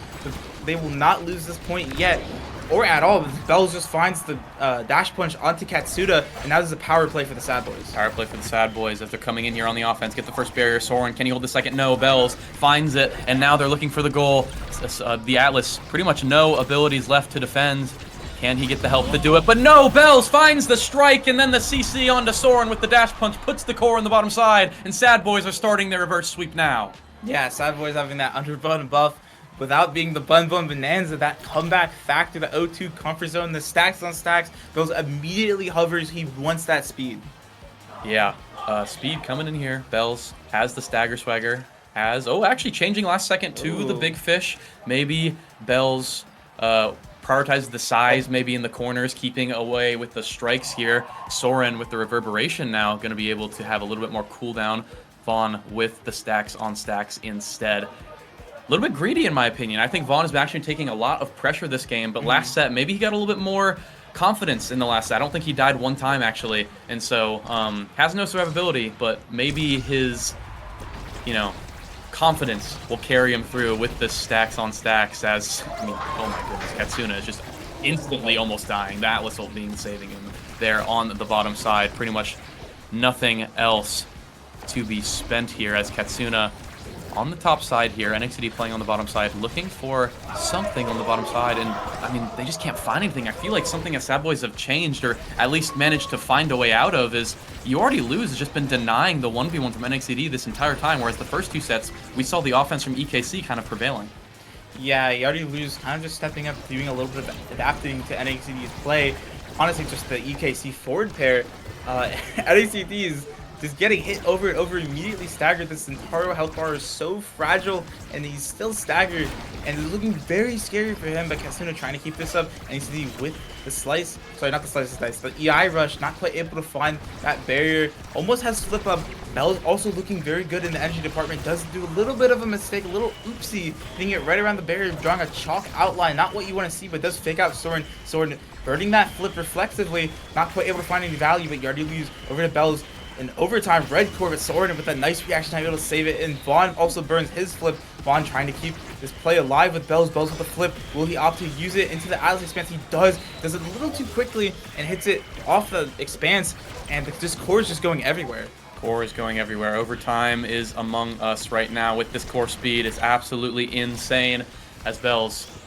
Speaker 1: They will not lose this point yet, or at all. Bells just finds the dash punch onto Katsuna, and now there's a power play for the S.A.D.B.O.I.S.
Speaker 2: Power play for the S.A.D.B.O.I.S as they're coming in here on the offense. Get the first barrier. Soren, can he hold the second? No. Bells finds it, and now they're looking for the goal. The Atlas, pretty much no abilities left to defend. Can he get the help to do it? But no, Bells finds the strike, and then the CC onto Soren with the dash punch, puts the core on the bottom side, and S.A.D.B.O.I.S are starting their reverse sweep now.
Speaker 1: Yeah, S.A.D.B.O.I.S having that underbun buff without being the bun bonanza, that comeback factor, the O2 comfort zone, the stacks on stacks. Bells immediately hovers. He wants that speed.
Speaker 2: Yeah, speed coming in here. Bells has the stagger swagger, has, oh, actually changing last second to the big fish. Maybe B.O.I.S prioritizes the size, maybe in the corners, keeping away with the strikes here. Soren with the reverberation now going to be able to have a little bit more cooldown. Vaughn with the stacks on stacks instead. A little bit greedy in my opinion. I think Vaughn has been actually taking a lot of pressure this game, but last set, maybe he got a little bit more confidence in the last set. I don't think he died one time actually, and so has no survivability, but maybe his, you know, confidence will carry him through with the stacks on stacks as, I mean, oh my goodness, Katsuna is just instantly almost dying. That whistle being saving him there on the bottom side. Pretty much nothing else to be spent here as Katsuna on the top side here. NXT playing on the bottom side, looking for something on the bottom side, and I mean, they just can't find anything. I feel like something that S.A.D.B.O.I.S have changed, or at least managed to find a way out of, is You Already Lose has just been denying the 1v1 from NXT this entire time, whereas the first two sets, we saw the offense from EKC kind of prevailing.
Speaker 1: Yeah, You Already Lose kind of just stepping up, doing a little bit of adapting to NXT's play. Honestly, just the EKC forward pair, NXT's just getting hit over and over, immediately staggered. This entire health bar is so fragile, and he's still staggered, and it's looking very scary for him. But Katsuna trying to keep this up, and NXT with the slice, sorry, not the slice, the EI rush, not quite able to find that barrier. Almost has flip up. Bell's also looking very good in the energy department. Does do a little bit of a mistake, a little oopsie, hitting it right around the barrier, drawing a chalk outline. Not what you want to see, but does fake out Soren. Soren burning that flip reflexively, not quite able to find any value, but You Already Lose over to Bell's. In overtime, red core with Soren with a nice reaction time able to save it, and Vaughn also burns his flip. Vaughn trying to keep this play alive with B.O.I.S. B.O.I.S with the flip. Will he opt to use it into the Atlas Expanse? He does it a little too quickly and hits it off the Expanse, and this core is just going everywhere.
Speaker 2: Core is going everywhere. Overtime is among us right now with this core speed. It's absolutely insane as B.O.I.S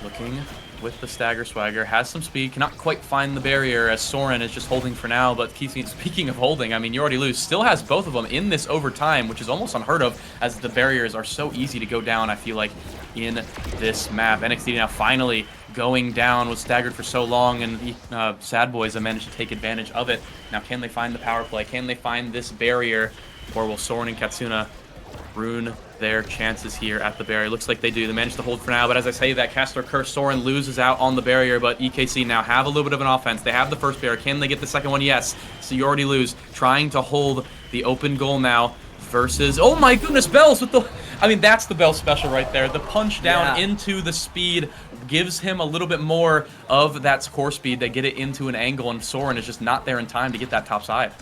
Speaker 2: looking with the stagger swagger, has some speed, cannot quite find the barrier as Soren is just holding for now. But speaking of holding, I mean, You Already Lose still has both of them in this overtime, which is almost unheard of as the barriers are so easy to go down, I feel like, in this map. NXT now finally going down, was staggered for so long, and the S.A.D.B.O.I.S have managed to take advantage of it. Now, can they find the power play? Can they find this barrier? Or will Soren and Katsuna ruin their chances here at the barrier? Looks like they do. They managed to hold for now, but as I say that, Caster Curse, Soren loses out on the barrier, but EKC now have a little bit of an offense. They have the first barrier. Can they get the second one? Yes. So You Already Lose, trying to hold the open goal now versus, oh my goodness, B.O.I.S with the, I mean, that's the B.O.I.S special right there. The punch down into the speed gives him a little bit more of that core speed. They get it into an angle, and Soren is just not there in time to get that top side.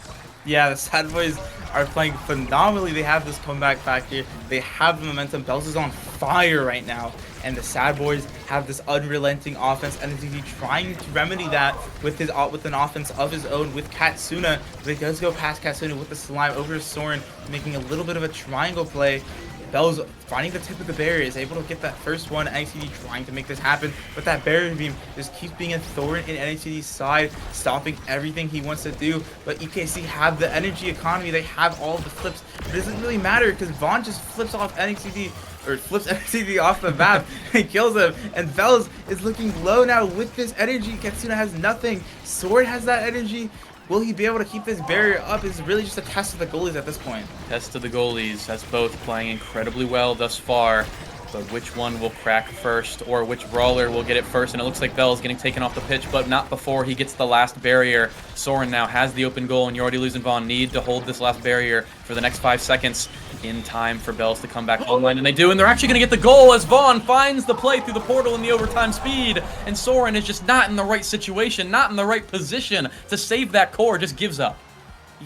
Speaker 1: Yeah, the S.A.D.B.O.I.S are playing phenomenally. They have this comeback factor. They have the momentum. B.O.I.S is on fire right now, and the S.A.D.B.O.I S have this unrelenting offense. And NXT trying to remedy that with an offense of his own with Katsuna. But he does go past Katsuna with the slime over to Soren, making a little bit of a triangle play. B.O.I.S finding the tip of the barrier, is able to get that first one. NXT trying to make this happen, but that barrier beam just keeps being a thorn in NXT's side, stopping everything he wants to do. But EKC have the energy economy, they have all of the flips. It doesn't really matter because Vaughn just flips off NXT, or flips NXT off the map and kills him. And B.O.I.S is looking low now with this energy. Katsuna has nothing. Sword has that energy. Will he be able to keep this barrier up? Is really just a test of the goalies at this point.
Speaker 2: Test of the goalies, as both playing incredibly well thus far. But which one will crack first, or which brawler will get it first? And it looks like B.O.I.S getting taken off the pitch, but not before he gets the last barrier. Soren now has the open goal, and You Already Lose and Vaughn need to hold this last barrier for the next 5 seconds in time for B.O.I.S to come back online, and they do, and they're actually going to get the goal as Vaughn finds the play through the portal in the overtime speed, and Soren is just not in the right situation, not in the right position to save that core, just gives up.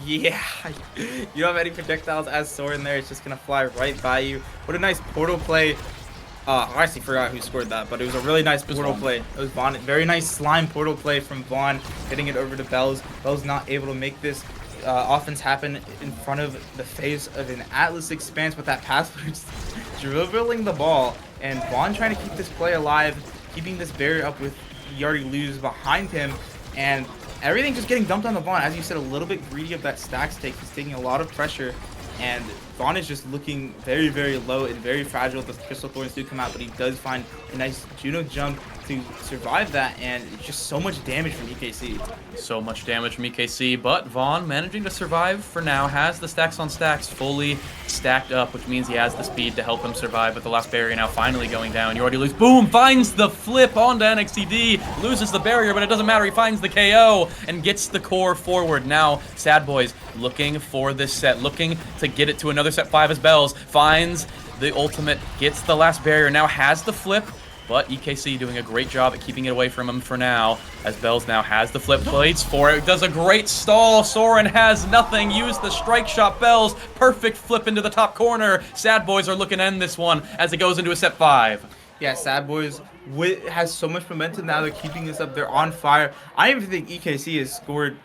Speaker 1: Yeah, you don't have any projectiles as Soren there. It's just going to fly right by you. What a nice portal play. I actually forgot who scored that, but it was a really nice portal play. It was Vaughn. Very nice slime portal play from Vaughn, hitting it over to B.O.I.S. B.O.I.S not able to make this offense happen in front of the face of an Atlas Expanse with that pass, dribbling the ball. And Vaughn trying to keep this play alive, keeping this barrier up with You Already Lose behind him. And everything just getting dumped on the Vaughn. As you said, a little bit greedy of that stack stake. He's taking a lot of pressure. And Vaughn is just looking very, very low and very fragile. The Crystal Thorns do come out, but he does find a nice Juno jump to survive that, and just so much damage from EKC.
Speaker 2: So much damage from EKC, but Vaughn managing to survive for now, has the stacks on stacks fully stacked up, which means he has the speed to help him survive, with the last barrier now finally going down. You already lose. Boom! Finds the flip onto NXTD, loses the barrier, but it doesn't matter. He finds the KO and gets the core forward. Now, S.A.D.B.O.I.S looking for this set, looking to get it to another set 5 as B.O.I.S finds the ultimate, gets the last barrier, now has the flip, but EKC doing a great job at keeping it away from him for now, as B.O.I.S now has the flip, waits for it, does a great stall, Soren has nothing, use the strike shot, B.O.I.S, perfect flip into the top corner. S.A.D.B.O.I.S are looking to end this one as it goes into a set 5.
Speaker 1: Yeah, S.A.D.B.O.I.S has so much momentum now, they're keeping this up, they're on fire. I even think EKC has scored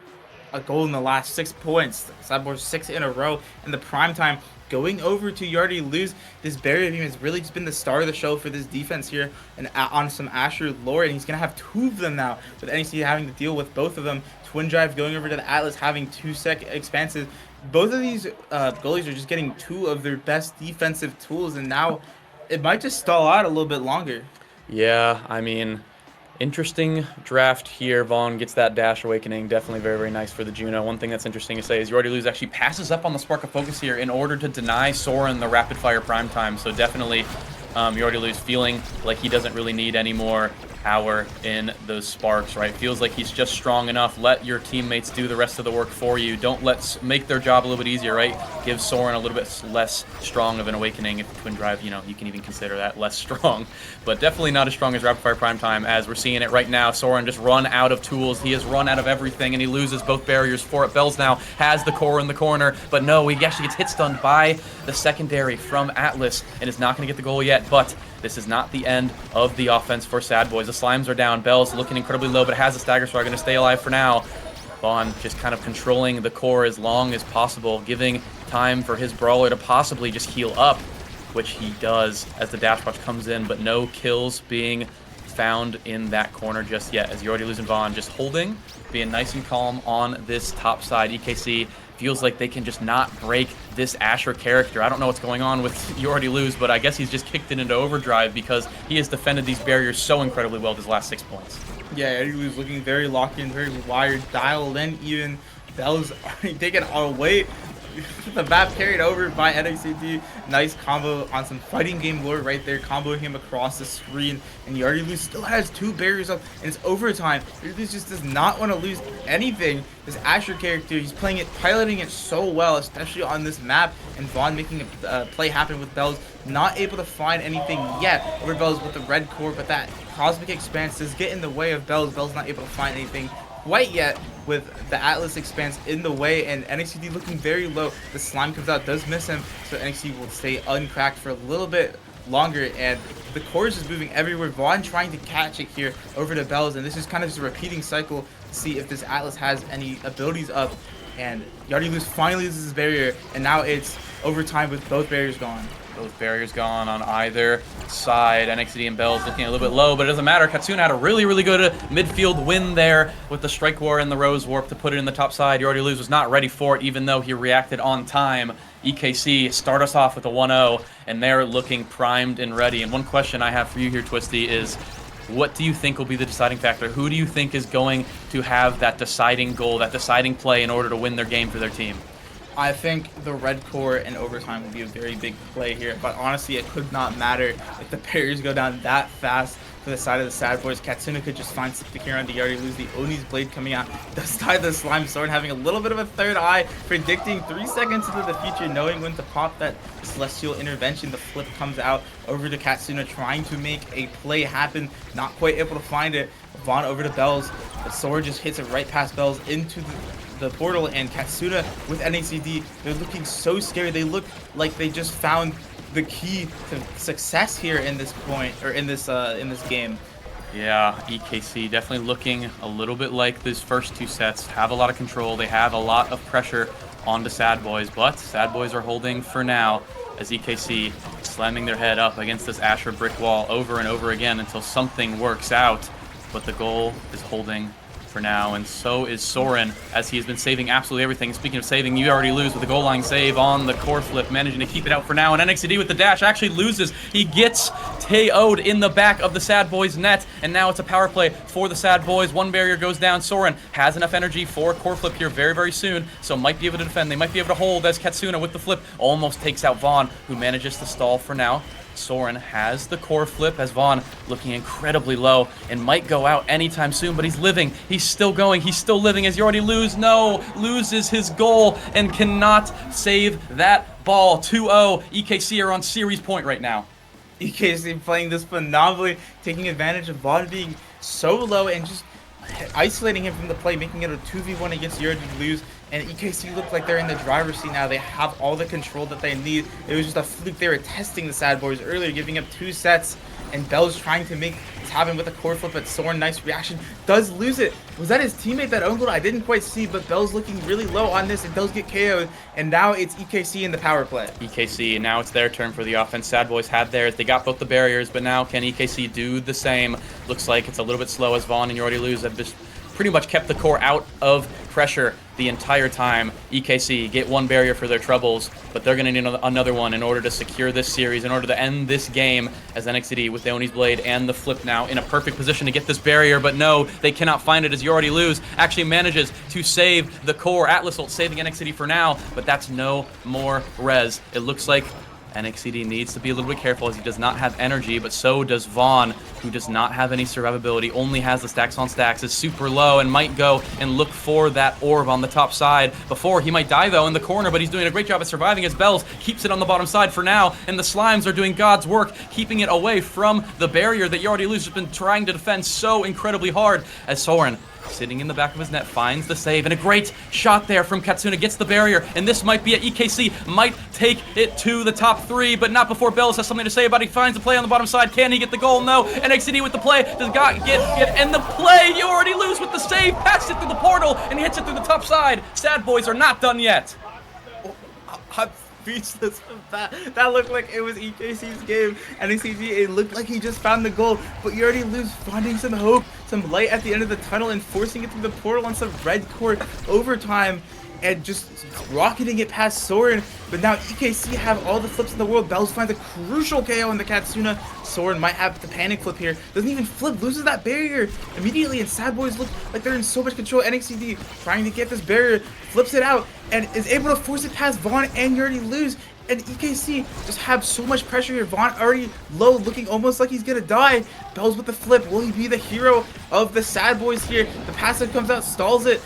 Speaker 1: a goal in the last 6 points. S.A.D.B.O.I.S 6 in a row in the prime time. Going over to You Already Lose, this barrier beam has really just been the star of the show for this defense here, and on some Asher lore, and he's gonna have 2 of them now, with NEC having to deal with both of them. Twin Drive going over to the Atlas, having 2-sec expanses. Both of these goalies are just getting 2 of their best defensive tools, and now it might just stall out a little bit longer.
Speaker 2: Yeah, I mean, interesting draft here. Vaughn gets that dash awakening. Definitely very, very nice for the Juno. One thing that's interesting to say is You Already Lose actually passes up on the Spark of Focus here in order to deny Soren the rapid fire prime time. So definitely You Already Lose feeling like he doesn't really need any more power in those sparks, right? Feels like he's just strong enough. Let your teammates do the rest of the work for you. Don't make their job a little bit easier, right? Give Soren a little bit less strong of an awakening. If Twin Drive, you know, you can even consider that less strong, but definitely not as strong as Rapid Fire Prime Time, as we're seeing it right now. Soren just run out of tools. He has run out of everything, and he loses both barriers for it. B.O.I.S now has the core in the corner, but no, he actually gets hit stunned by the secondary from Atlas, and is not going to get the goal yet, but this is not the end of the offense for S.A.D.B.O.I.S. The Slimes are down. B.O.I.S looking incredibly low, but has a stagger, so are going to stay alive for now. Vaughn just kind of controlling the core as long as possible, giving time for his brawler to possibly just heal up, which he does as the dash watch comes in, but no kills being found in that corner just yet, as You Already Lose and Vaughn just holding, being nice and calm on this top side. EKC feels like they can just not break this Asher character. I don't know what's going on with You Already Lose, but I guess he's just kicked it into overdrive because he has defended these barriers so incredibly well his last 6 points.
Speaker 1: Yeah, Already Lose looking very locked in, very wired, dialed in even. B.O.I.S already taken away. The map carried over by NXTD. Nice combo on some fighting game lore right there, comboing him across the screen. And You Already Lose still has 2 barriers up, and it's overtime. You Already Lose just does not want to lose anything. This Asher character, he's playing it, piloting it so well, especially on this map. And Vaughn making a play happen with B.O.I.S, not able to find anything yet over B.O.I.S with the red core, but that Cosmic Expanse does get in the way of B.O.I.S. B.O.I.S not able to find anything quite yet, with the Atlas Expanse in the way, and NXTD looking very low. The slime comes out, does miss him, so NXTD will stay uncracked for a little bit longer, and the core is just moving everywhere. Vaughn trying to catch it here over to B.O.I.S, and this is kind of just a repeating cycle to see if this Atlas has any abilities up. And You Already Lose finally loses his barrier, and now it's overtime with both barriers gone.
Speaker 2: Both barriers gone on either side. NXTD and B.O.I.S looking a little bit low, but it doesn't matter. Katsuna had a really, really good midfield win there with the Strike War and the Rose Warp to put it in the top side. You Already Lose was not ready for it, even though he reacted on time. EKC start us off with a 1-0, and they're looking primed and ready. And one question I have for you here, Twisty, is what do you think will be the deciding factor? Who do you think is going to have that deciding goal, that deciding play in order to win their game for their team?
Speaker 1: I think the red core in overtime will be a very big play here, but honestly, it could not matter if the barriers go down that fast to the side of the S.A.D.B.O.I.S. Katsuna could just find Septic here on the You Already Lose. The Oni's blade coming out, does tie the slime sword, having a little bit of a third eye, predicting 3 seconds into the future, knowing when to pop that celestial intervention. The flip comes out over to Katsuna, trying to make a play happen, not quite able to find it. Vaughn over to B.O.I.S. The sword just hits it right past B.O.I.S into the portal, and Katsuna with NACD, they're looking so scary. They look like they just found the key to success here in this point, or in this game.
Speaker 2: Yeah, EKC definitely looking a little bit like these first 2 sets. Have a lot of control. They have a lot of pressure onto S.A.D.B.O.I.S, but S.A.D.B.O.I.S are holding for now, as EKC slamming their head up against this Asher brick wall over and over again until something works out. But the goal is holding for now, and so is Soren, as he has been saving absolutely everything. Speaking of saving, you already lose with the goal line save on the core flip, managing to keep it out for now, and NXCD with the dash actually loses. He gets KO'd in the back of the S.A.D.B.O.I.S net, and now it's a power play for the S.A.D.B.O.I.S. One barrier goes down. Soren has enough energy for core flip here very, very soon, so might be able to defend. They might be able to hold as Katsuna with the flip almost takes out Vaughn, who manages to stall for now. Soren has the core flip as Vaughn looking incredibly low and might go out anytime soon, but he's living. He's still going. He's still living as you already lose. No, loses his goal and cannot save that ball. 2-0. EKC are on series point right now.
Speaker 1: EKC playing this phenomenally, taking advantage of Vaughn being so low and just isolating him from the play, making it a 2v1 against Yuri to lose. And EKC look like they're in the driver's seat now. They have all the control that they need. It was just a fluke. They were testing the S.A.D.B.O.I.S earlier, giving up 2 sets. And Bell's trying to make this happen with a core flip, but Soren, nice reaction, does lose it. Was that his teammate that owned it? I didn't quite see, but Bell's looking really low on this and does get KO'd. And now it's EKC in the power play.
Speaker 2: EKC, now it's their turn for the offense. S.A.D.B.O.I.S had theirs. They got both the barriers, but now can EKC do the same? Looks like it's a little bit slow as Vaughn and you already lose. Have just pretty much kept the core out of pressure the entire time. EKC get one barrier for their troubles, but they're going to need another one in order to secure this series, in order to end this game, as NXCD with the Oni's Blade and the flip now in a perfect position to get this barrier, but no, they cannot find it as you already lose. Actually manages to save the core. Atlas ult saving NXCD for now, but that's no more res. It looks like NXCD needs to be a little bit careful as he does not have energy, but so does Vaughn, who does not have any survivability, only has the stacks on stacks, is super low, and might go and look for that orb on the top side before he might die, though, in the corner, but he's doing a great job at surviving as Bells keeps it on the bottom side for now, and the Slimes are doing God's work, keeping it away from the barrier that you already lose has been trying to defend so incredibly hard, as Soren sitting in the back of his net finds the save, and a great shot there from Katsuna, gets the barrier, and this might be it. EKC might take it to the top 3, but not before Bells has something to say about it. He finds the play on the bottom side. Can he get the goal? No. NXCD with the play does not get and the play, you already lose with the save, passed it through the portal, and hits it through the top side. S.A.D.B.O.I.S are not done yet.
Speaker 1: I'm speechless with that. That looked like it was EKC's game. NXCD, it looked like he just found the goal, but you already lose, finding some hope, some light at the end of the tunnel, and forcing it through the portal on some red court overtime, and just rocketing it past Soren. But now EKC have all the flips in the world. Bells finds a crucial KO in the Katsuna. Soren might have the panic flip here. Doesn't even flip, loses that barrier immediately, and S.A.D.B.O.I.S look like they're in so much control. NXCD trying to get this barrier, flips it out, and is able to force it past Vaughn, and you already lose. And EKC just have so much pressure here. Vaughn already low, looking almost like he's gonna die. Bells with the flip. Will he be the hero of the S.A.D.B.O.I.S here? The passive comes out, stalls it.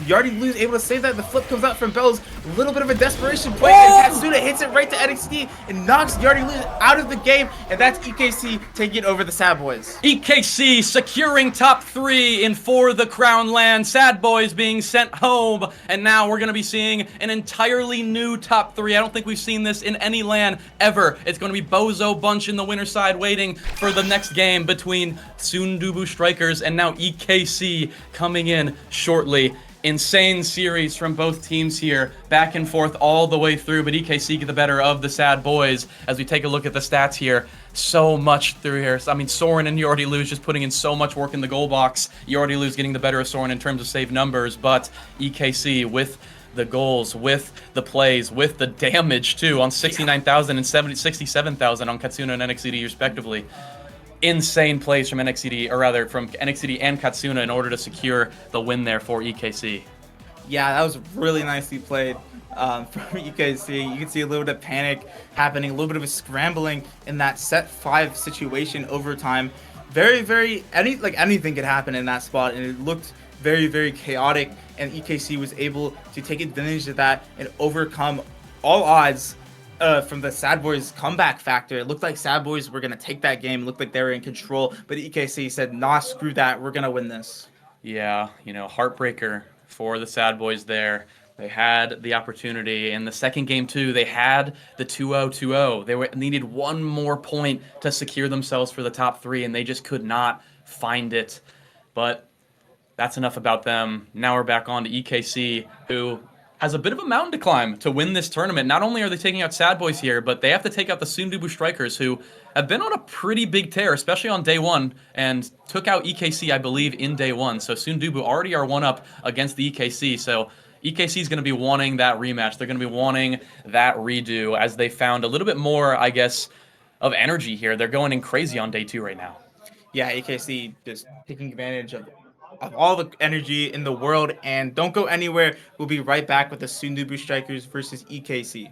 Speaker 1: Yardy Lose able to save that. The flip comes out from Bells. A little bit of a desperation play, and Katsuna hits it right to NXT and knocks Yardy Lose out of the game. And that's EKC taking over the S.A.D.B.O.I.S.
Speaker 2: EKC securing top 3 in For the Crown land. S.A.D.B.O.I.S being sent home. And now we're going to be seeing an entirely new top 3. I don't think we've seen this in any LAN ever. It's going to be Bozo Bunch in the winner side waiting for the next game between Omega Strikers and now EKC coming in shortly. Insane series from both teams here, back and forth all the way through, but EKC get the better of the S.A.D.B.O.I.S as we take a look at the stats here. So much through here. I mean, Soren and You Already Lose just putting in so much work in the goal box. You Already Lose getting the better of Soren in terms of save numbers, but EKC with the goals, with the plays, with the damage too, on 69,000 and 67,000 on Katsuna and NXCD respectively. Insane plays from NXCD, or rather from NXCD and Katsuna in order to secure the win there for EKC.
Speaker 1: Yeah, that was really nicely played from EKC. You can see a little bit of panic happening, a little bit of a scrambling in that set 5 situation overtime. Anything could happen in that spot, and it looked very, very chaotic, and EKC was able to take advantage of that and overcome all odds from the S.A.D.B.O.I.S comeback factor. It looked like S.A.D.B.O.I.S were going to take that game. It looked like they were in control, but EKC said, nah, screw that. We're going to win this.
Speaker 2: Yeah, you know, heartbreaker for the S.A.D.B.O.I.S there. They had the opportunity. In the second game, too, they had the 2-0-2-0. They needed one more point to secure themselves for the top 3, and they just could not find it. But that's enough about them. Now we're back on to EKC, who has a bit of a mountain to climb to win this tournament. Not only are they taking out S.A.D.B.O.I.S here, but they have to take out the S.A.D.B.O.I.S Strikers, who have been on a pretty big tear, especially on day one, and took out EKC, I believe, in day one. So S.A.D.B.O.I.S already are one up against the EKC. So EKC is going to be wanting that rematch. They're going to be wanting that redo as they found a little bit more, I guess, of energy here. They're going in crazy on day two right now.
Speaker 1: Yeah, EKC just taking advantage of all the energy in the world, and don't go anywhere. We'll be right back with the S.A.D.B.O.I.S Strikers versus EKC.